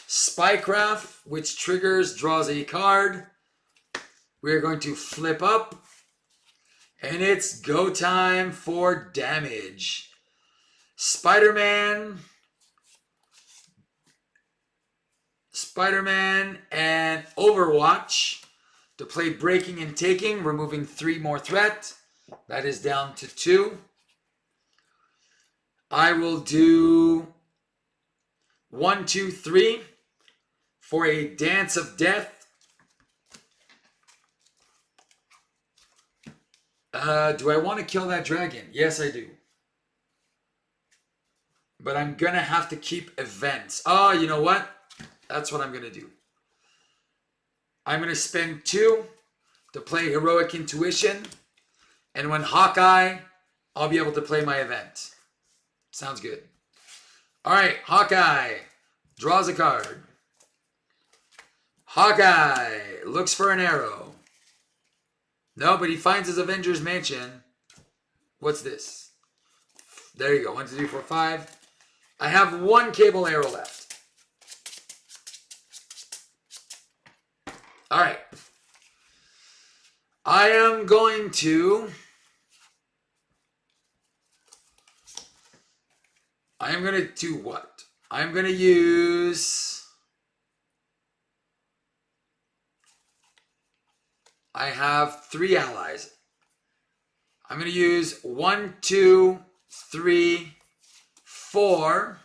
Spycraft, which triggers, draws a card. We're going to flip up. And it's go time for damage. Spider-Man, and Overwatch to play Breaking and Taking, removing 3 more threat. That is down to 2. I will do 1, 2, 3 for a Dance of Death. Do I want to kill that dragon? Yes, I do. But I'm going to have to keep events. Oh, you know what? That's what I'm going to do. I'm going to spend 2 to play Heroic Intuition. And when Hawkeye, I'll be able to play my event. Sounds good. All right, Hawkeye draws a card. Hawkeye looks for an arrow. No, but he finds his Avengers Mansion. What's this? There you go. 1, 2, 3, 4, 5. I have 1 cable arrow left. All right. I am going to do what? I'm going to use, I have 3 allies. I'm going to use 1, 2, 3, 4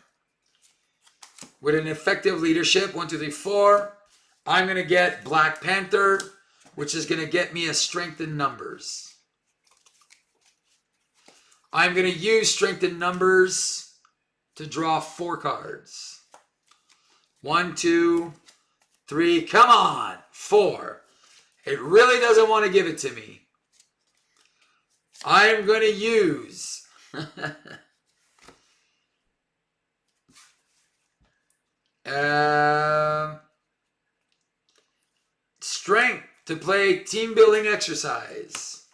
with an effective leadership. 1, 2, 3, 4. I'm going to get Black Panther, which is going to get me a strength in numbers. I'm going to use strength in numbers to draw 4 cards. 1, 2, 3. Come on. 4. It really doesn't want to give it to me. I'm going to use strength to play team building exercise.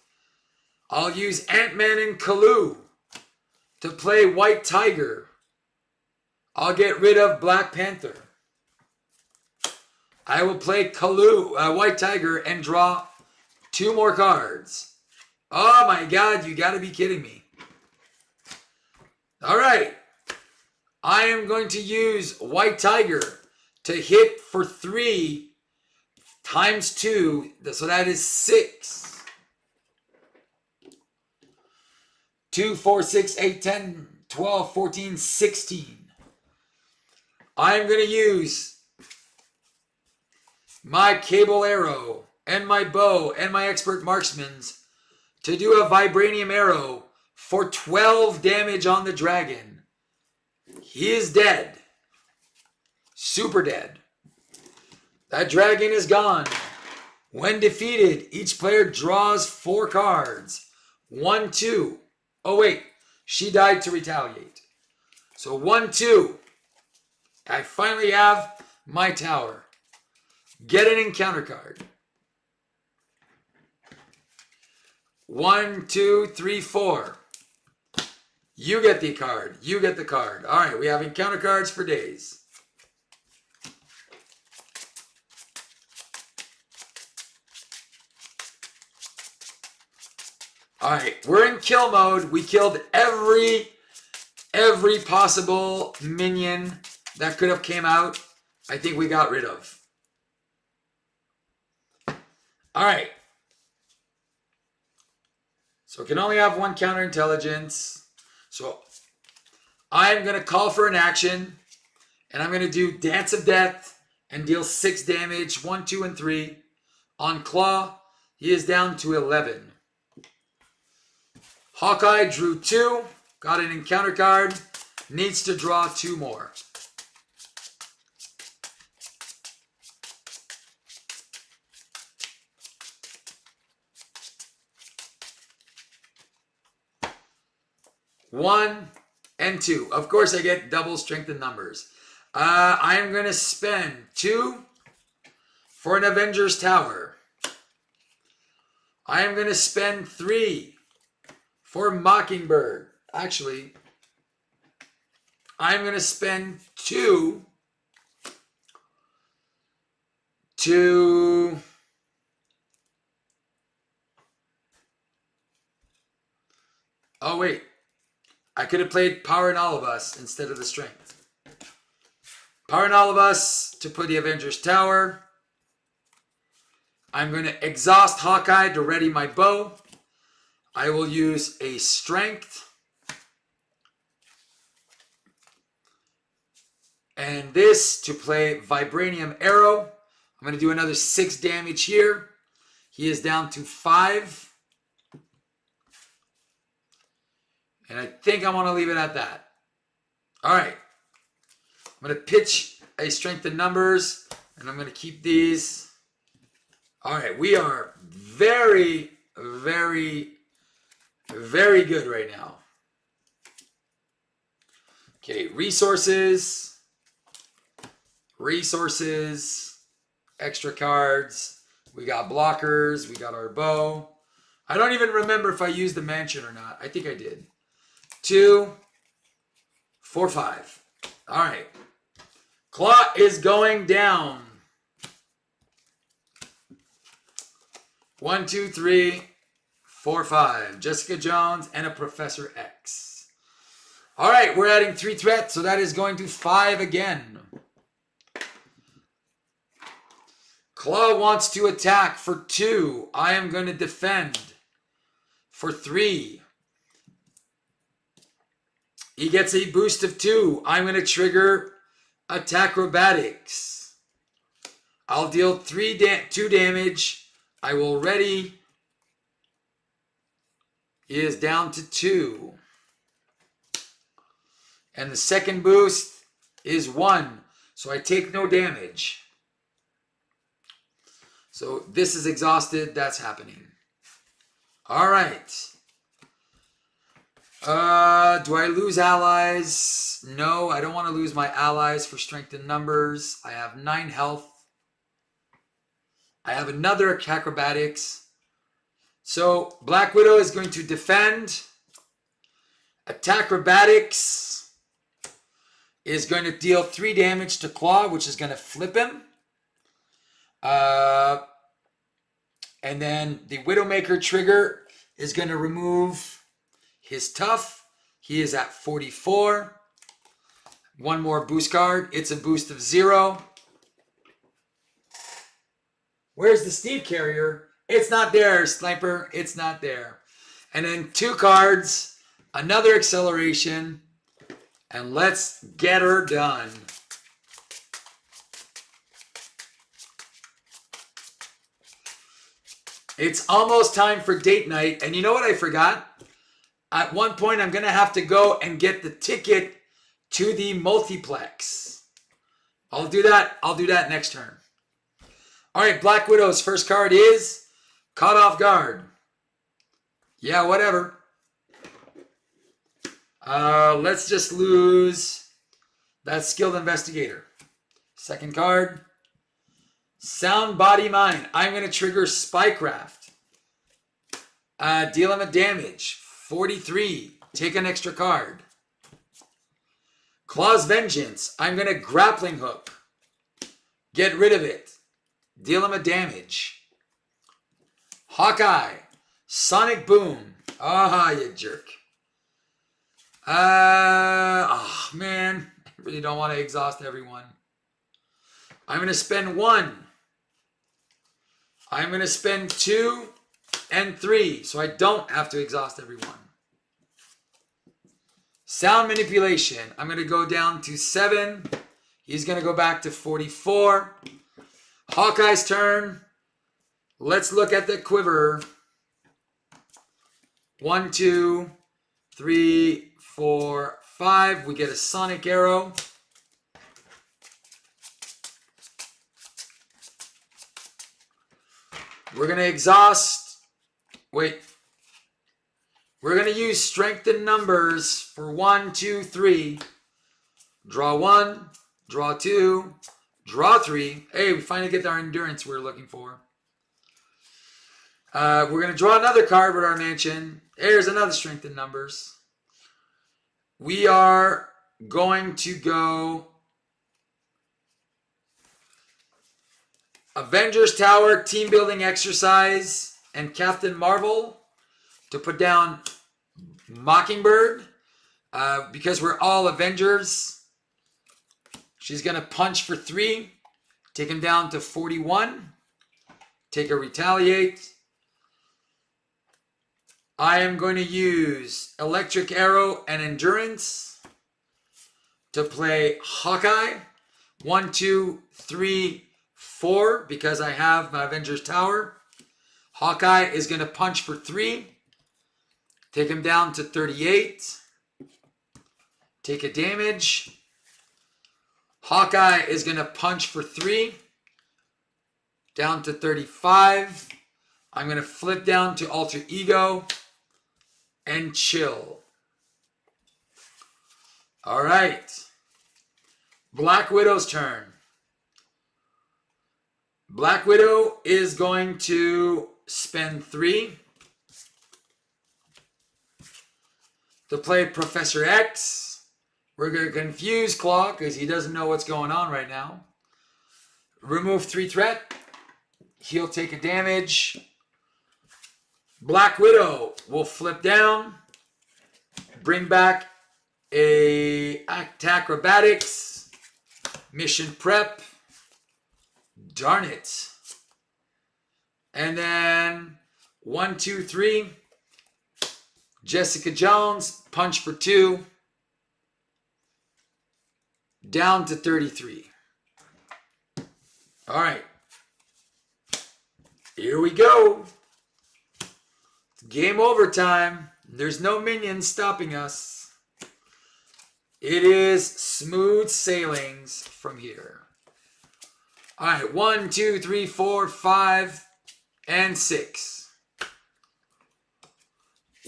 I'll use Ant-Man and Klaw to play White Tiger. I'll get rid of Black Panther. I will play White Tiger and draw 2 more cards. Oh my God, you gotta be kidding me. All right. I am going to use White Tiger to hit for 3 times 2. So that is 6. 2, 4, 6, 8, 10, 12, 14, 16. I'm going to use my cable arrow and my bow and my expert marksman's to do a vibranium arrow for 12 damage on the dragon. He is dead. Super dead. That dragon is gone. When defeated, each player draws 4 cards. 1, 2. Oh wait, she died to retaliate. So 1, 2. I finally have my tower. Get an encounter card. 1, 2, 3, 4. You get the card. You get the card. All right, we have encounter cards for days. All right, we're in kill mode. We killed every possible minion that could have came out. I think we got rid of. All right. So it can only have 1 counterintelligence. So I'm going to call for an action. And I'm going to do Dance of Death and deal 6 damage. 1, 2, and 3. On Klaw, he is down to 11. Hawkeye drew 2. Got an encounter card. Needs to draw 2 more. One and 2. Of course, I get double strength in numbers. I am going to spend 2 for an Avengers Tower. I am going to spend 3 for Mockingbird. Actually, I'm going to spend 2 to... Oh, wait. I could have played Power in All of Us instead of the Strength. Power in All of Us to put the Avengers Tower. I'm going to exhaust Hawkeye to ready my bow. I will use a Strength. And this to play Vibranium Arrow. I'm going to do another 6 damage here. He is down to 5. And I think I want to leave it at that. All right. I'm going to pitch a strength in numbers. And I'm going to keep these. All right. We are very, very, very good right now. Okay. Resources. Resources. Extra cards. We got blockers. We got our bow. I don't even remember if I used the mansion or not. I think I did. 2, 4, 5. All right. Klaw is going down. 1, 2, 3, 4, 5. Jessica Jones and a Professor X. All right, we're adding 3 threats, so that is going to 5 again. Klaw wants to attack for 2. I am going to defend for 3. He gets a boost of 2. I'm going to trigger Acrobatics. I'll deal 2 damage. I will ready. He is down to 2. And the second boost is 1. So I take no damage. So this is exhausted. That's happening. All right. Do I lose allies? No, I don't want to lose my allies for strength in numbers. I have 9 health. I have another acrobatics. So Black Widow is going to defend. Acrobatics is going to deal 3 damage to Klaw, which is going to flip him. And then the Widowmaker trigger is going to remove his tough. He is at 44. One more boost card. It's a boost of 0. Where's the Steve Carrier? It's not there, Sniper. It's not there. And then 2 cards. Another acceleration. And let's get her done. It's almost time for date night. And you know what I forgot? At one point, I'm going to have to go and get the ticket to the multiplex. I'll do that. I'll do that next turn. All right, Black Widow's first card is Caught Off Guard. Yeah, whatever. Let's just lose that Skilled Investigator. Second card. Sound Body Mind. I'm going to trigger Spycraft. Deal him a damage. 43. Take an extra card. Klaw's Vengeance. I'm going to Grappling Hook. Get rid of it. Deal him a damage. Hawkeye. Sonic Boom. Ah, you jerk. Oh, man. I really don't want to exhaust everyone. I'm going to spend 1. I'm going to spend 2 and 3, so I don't have to exhaust everyone. Sound Manipulation. I'm going to go down to 7. He's going to go back to 44. Hawkeye's turn. Let's look at the quiver. 1, 2, 3, 4, 5. We get a Sonic Arrow. We're going to exhaust. Wait. We're going to use Strength in Numbers for 1, 2, 3. Draw 1. Draw 2. Draw 3. Hey, we finally get our endurance we're looking for. We're going to draw another card with our mansion. Here's another Strength in Numbers. We are going to go Avengers Tower Team Building Exercise and Captain Marvel to put down Mockingbird. Because we're all Avengers, she's going to punch for 3. Take him down to 41. Take a Retaliate. I am going to use Electric Arrow and Endurance to play Hawkeye. 1, 2, 3, 4, because I have my Avengers Tower. Hawkeye is going to punch for 3. Take him down to 38. Take a damage. Hawkeye is going to punch for 3. Down to 35. I'm going to flip down to Alter Ego and chill. All right. Black Widow's turn. Black Widow is going to spend 3 to play Professor X. We're going to confuse Klaw because he doesn't know what's going on right now. Remove 3 threat. He'll take a damage. Black Widow will flip down. Bring back a acrobatics. Mission prep. Darn it. And then 1, 2, 3. Jessica Jones, punch for 2. Down to 33. All right. Here we go. It's game over time. There's no minions stopping us. It is smooth sailings from here. All right. 1, 2, 3, 4, 5, and 6.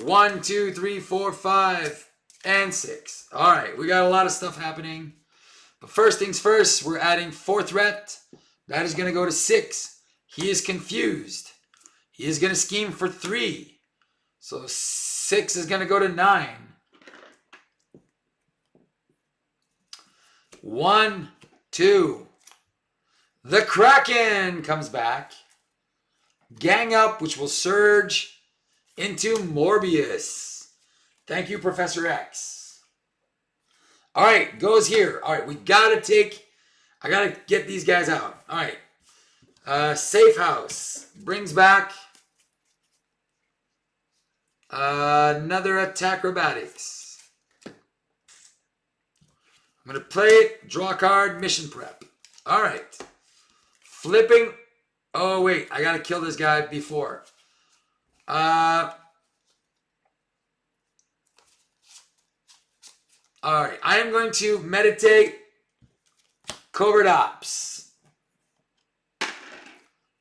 1, 2, 3, 4, 5, and 6. All right. We got a lot of stuff happening. But first things first, we're adding 4 threat. That is going to go to 6. He is confused. He is going to scheme for 3. So 6 is going to go to 9. 1, 2. The Kraken comes back. Gang up, which will surge into Morbius. Thank you, Professor X. All right, goes here. All right, we got to I got to get these guys out. All right. Safe House brings back another attack acrobatics. I'm going to play it, draw a card, mission prep. All right. Flipping. Oh, wait. I got to kill this guy before. All right. I am going to meditate covert ops.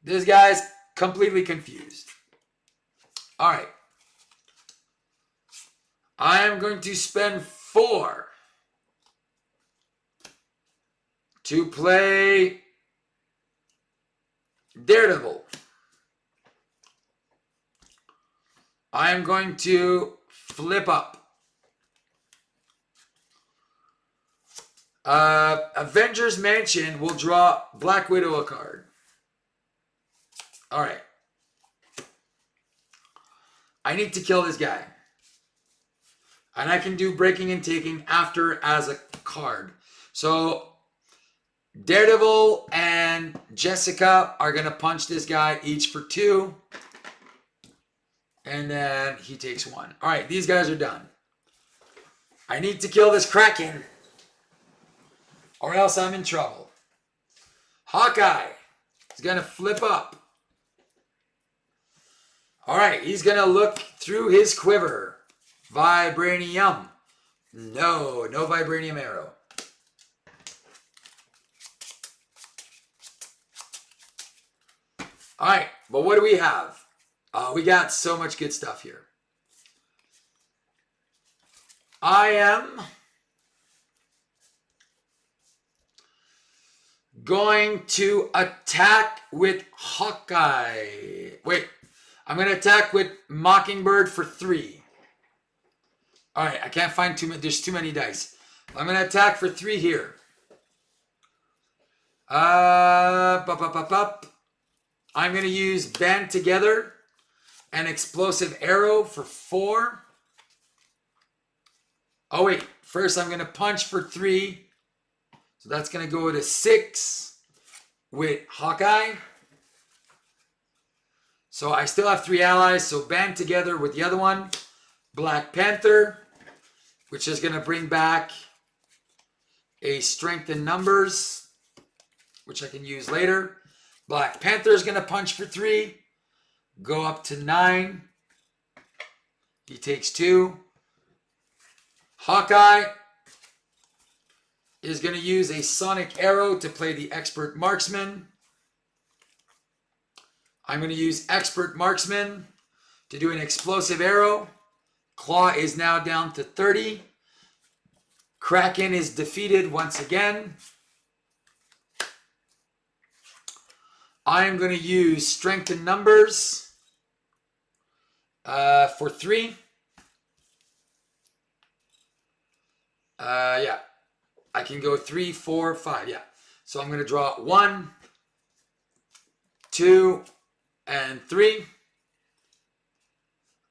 This guy's completely confused. All right. I am going to spend 4 to play Daredevil. I am going to flip up. Avengers Mansion will draw Black Widow a card. All right. I need to kill this guy. And I can do breaking and taking after as a card. So Daredevil and Jessica are going to punch this guy each for 2. And then he takes 1. All right, these guys are done. I need to kill this Kraken, or else I'm in trouble. Hawkeye is going to flip up. All right, he's going to look through his quiver. Vibranium. No Vibranium arrow. All right, but what do we have? We got so much good stuff here. I am going to attack with Hawkeye. Wait, I'm going to attack with Mockingbird for 3. All right, I can't find too many. There's too many dice. I'm going to attack for 3 here. I'm going to use Band Together and Explosive Arrow for 4. Oh, wait. First, I'm going to punch for 3. So that's going to go to 6 with Hawkeye. So I still have 3 allies. So Band Together with the other one. Black Panther, which is going to bring back a Strength in Numbers, which I can use later. Black Panther is going to punch for 3. Go up to 9. He takes 2. Hawkeye is going to use a Sonic Arrow to play the Expert Marksman. I'm going to use Expert Marksman to do an Explosive Arrow. Klaw is now down to 30. Kraken is defeated once again. I am going to use Strength in Numbers for 3. Yeah. I can go 3, 4, 5. Yeah. So I'm going to draw 1, 2, and 3.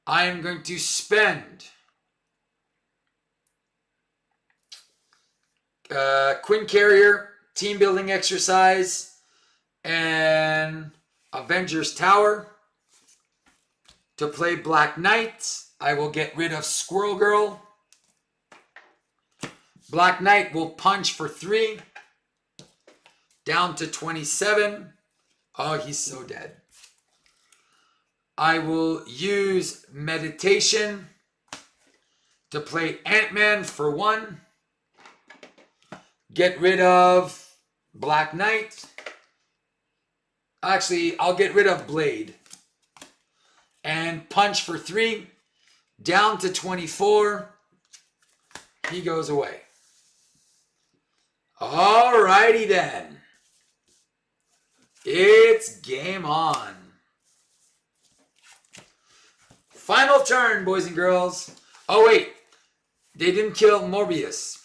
I am going to spend Quinn Carrier, Team Building Exercise, and Avengers Tower to play Black Knight. I will get rid of Squirrel Girl. Black Knight will punch for 3. Down to 27. Oh, he's so dead. I will use Meditation to play Ant-Man for 1. Get rid of Black Knight. Actually, I'll get rid of Blade. And punch for 3. Down to 24. He goes away. Alrighty then. It's game on. Final turn, boys and girls. Oh, wait. They didn't kill Morbius.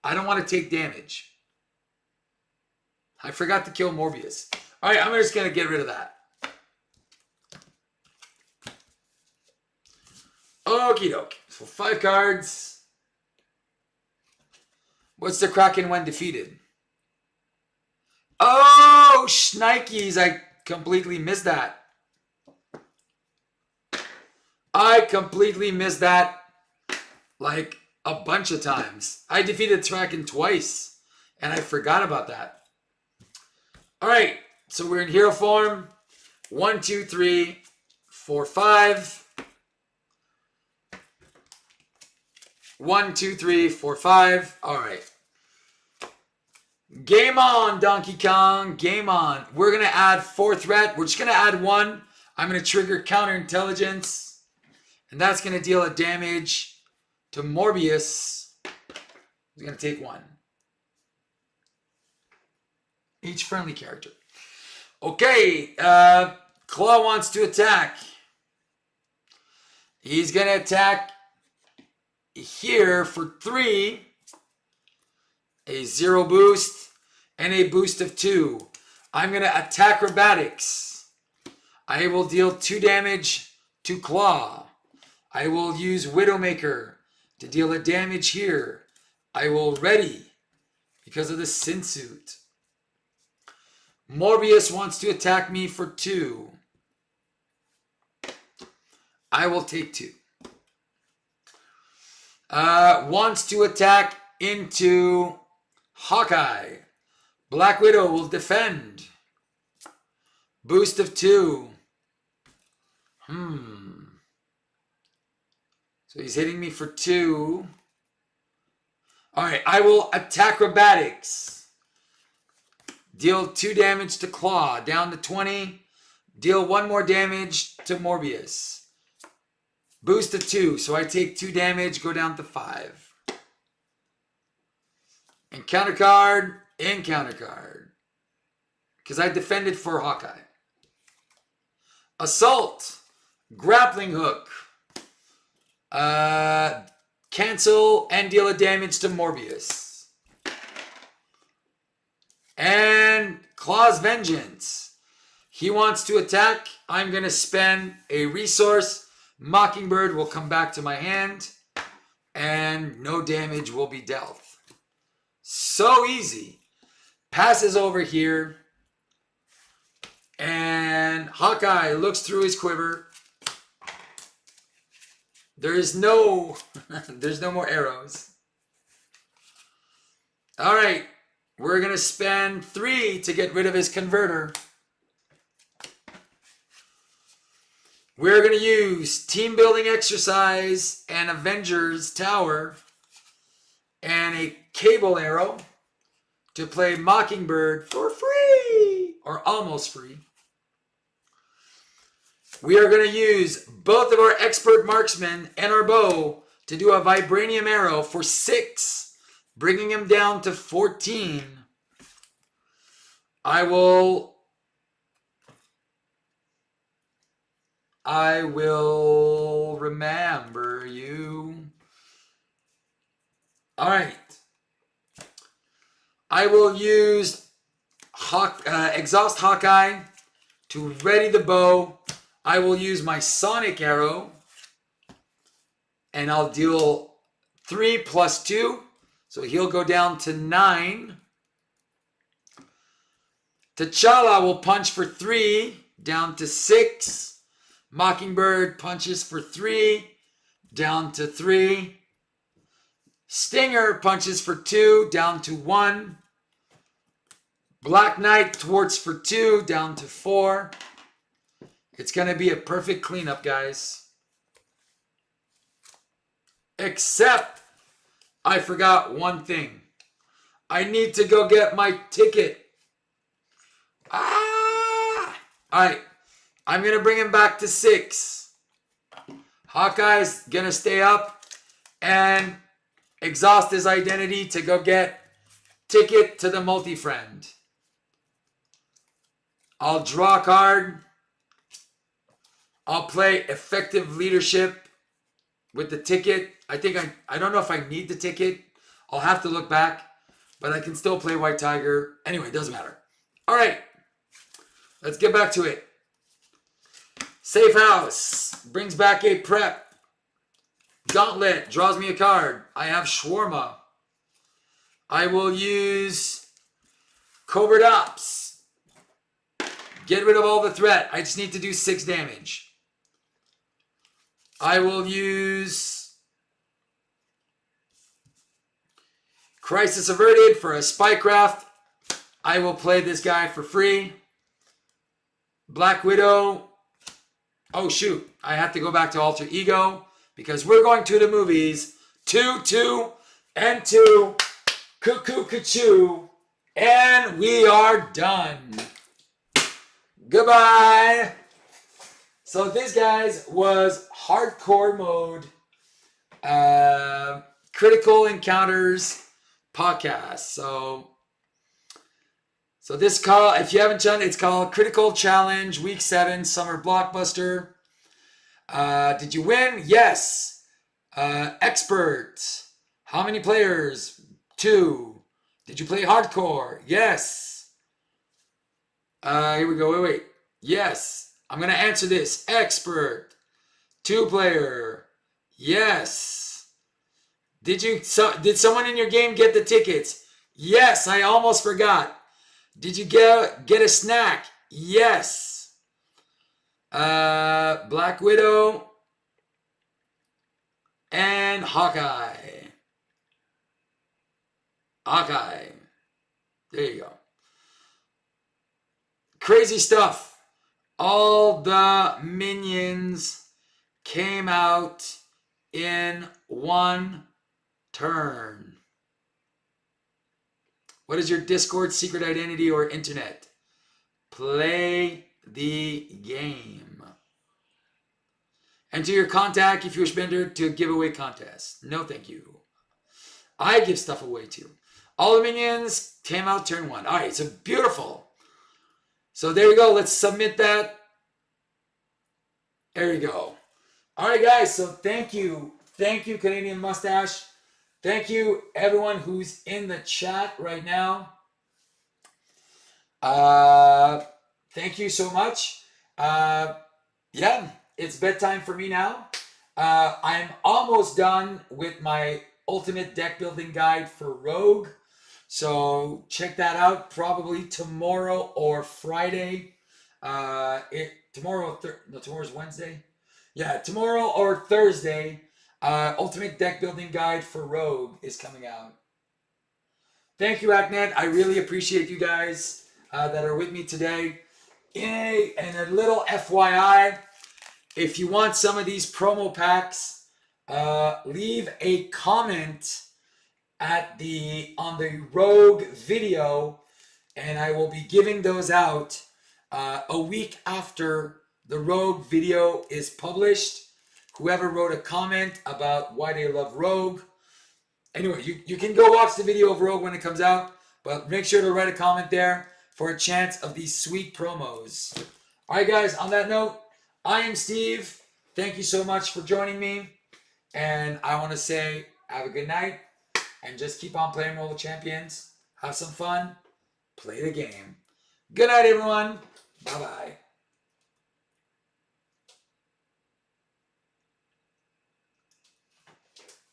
I don't want to take damage. I forgot to kill Morbius. All right, I'm just going to get rid of that. Okie doke. So 5 cards. What's the Kraken when defeated? Oh, shnikes. I completely missed that. I completely missed that like a bunch of times. I defeated Kraken twice, and I forgot about that. All right, so we're in hero form. 1, 2, 3, 4, 5. 1, 2, 3, 4, 5. All right. Game on, Donkey Kong. Game on. We're going to add 4 threat. We're just going to add 1. I'm going to trigger counterintelligence. And that's going to deal a damage to Morbius. He's going to take 1. Each friendly character. Okay. Klaw wants to attack. He's going to attack here for 3. A 0 boost and a boost of 2. I'm going to attack acrobatics. I will deal 2 damage to Klaw. I will use Widowmaker to deal a damage here. I will ready because of the Sin Suit. Morbius wants to attack me for 2. I will take 2. Wants to attack into Hawkeye. Black Widow will defend. Boost of 2. So he's hitting me for 2. All right, I will attack acrobatics. Deal 2 damage to Klaw, down to 20. Deal 1 more damage to Morbius. Boost of 2, so I take 2 damage, go down to 5. Encounter card, encounter card. Because I defended for Hawkeye. Assault, grappling hook. Cancel and deal a damage to Morbius. And Klaw's Vengeance. He wants to attack. I'm going to spend a resource. Mockingbird will come back to my hand. And no damage will be dealt. So easy. Passes over here. And Hawkeye looks through his quiver. There's no more arrows. All right. We're going to spend 3 to get rid of his converter. We're going to use Team Building Exercise and Avengers Tower and a Cable Arrow to play Mockingbird for free, or almost free. We are going to use both of our Expert Marksmen and our bow to do a Vibranium Arrow for 6, bringing him down to 14. I will remember you. All right. I will use Exhaust Hawkeye to ready the bow. I will use my Sonic Arrow. And I'll deal 3 plus 2. So he'll go down to 9. T'Challa will punch for 3, down to 6. Mockingbird punches for 3, down to 3. Stinger punches for 2, down to 1. Black Knight thwarts for 2, down to 4. It's going to be a perfect cleanup, guys. Except I forgot one thing. I need to go get my ticket. All right. I'm going to bring him back to 6. Hawkeye's going to stay up and exhaust his identity to go get ticket to the multi-friend. I'll draw a card. I'll play effective leadership with the ticket. I don't know if I need the ticket. I'll have to look back, but I can still play White Tiger. Anyway, it doesn't matter. All right, let's get back to it. Safe House brings back a prep. Gauntlet draws me a card. I have Shawarma. I will use Covert Ops. Get rid of all the threat. I just need to do 6 damage. I will use Crisis Averted for a Spycraft. I will play this guy for free. Black Widow. Oh shoot, I have to go back to Alter Ego because we're going to the movies. 2, 2, and 2. Cuckoo, Kachoo. And we are done. Goodbye. So this, guys, was hardcore mode. Critical Encounters podcast. So this call, if you haven't done it, it's called Critical Challenge Week 7 Summer Blockbuster. Did you win? Yes. Expert. How many players? 2. Did you play hardcore? Yes. Here we go. Wait. Yes. I'm going to answer this. Expert. 2 player. Yes. Did someone in your game get the tickets? Yes. I almost forgot. Did you get a snack? Yes. Black Widow and Hawkeye. Hawkeye. There you go. Crazy stuff. All the minions came out in 1 turn. What is your Discord secret identity or internet? Play the game. Enter your contact if you wish to enter to a giveaway contest. No, thank you. I give stuff away too. All the minions came out turn 1. All right, so beautiful. So there you go. Let's submit that. There you go. All right, guys. So thank you. Thank you, Canadian Mustache. Thank you, everyone who's in the chat right now. Thank you so much. Yeah, it's bedtime for me now. I'm almost done with my ultimate deck building guide for Rogue. So check that out probably tomorrow or Friday. Tomorrow's Wednesday. Yeah, tomorrow or Thursday. Ultimate deck building guide for Rogue is coming out. Thank you, Aknet. I really appreciate you guys that are with me today. And a little FYI, if you want some of these promo packs, leave a comment on the Rogue video, and I will be giving those out a week after the Rogue video is published. Whoever wrote a comment about why they love Rogue. Anyway, you can go watch the video of Rogue when it comes out, but make sure to write a comment there for a chance of these sweet promos. All right, guys, on that note, I am Steve. Thank you so much for joining me. And I want to say have a good night and just keep on playing Roll of Champions. Have some fun. Play the game. Good night, everyone. Bye-bye.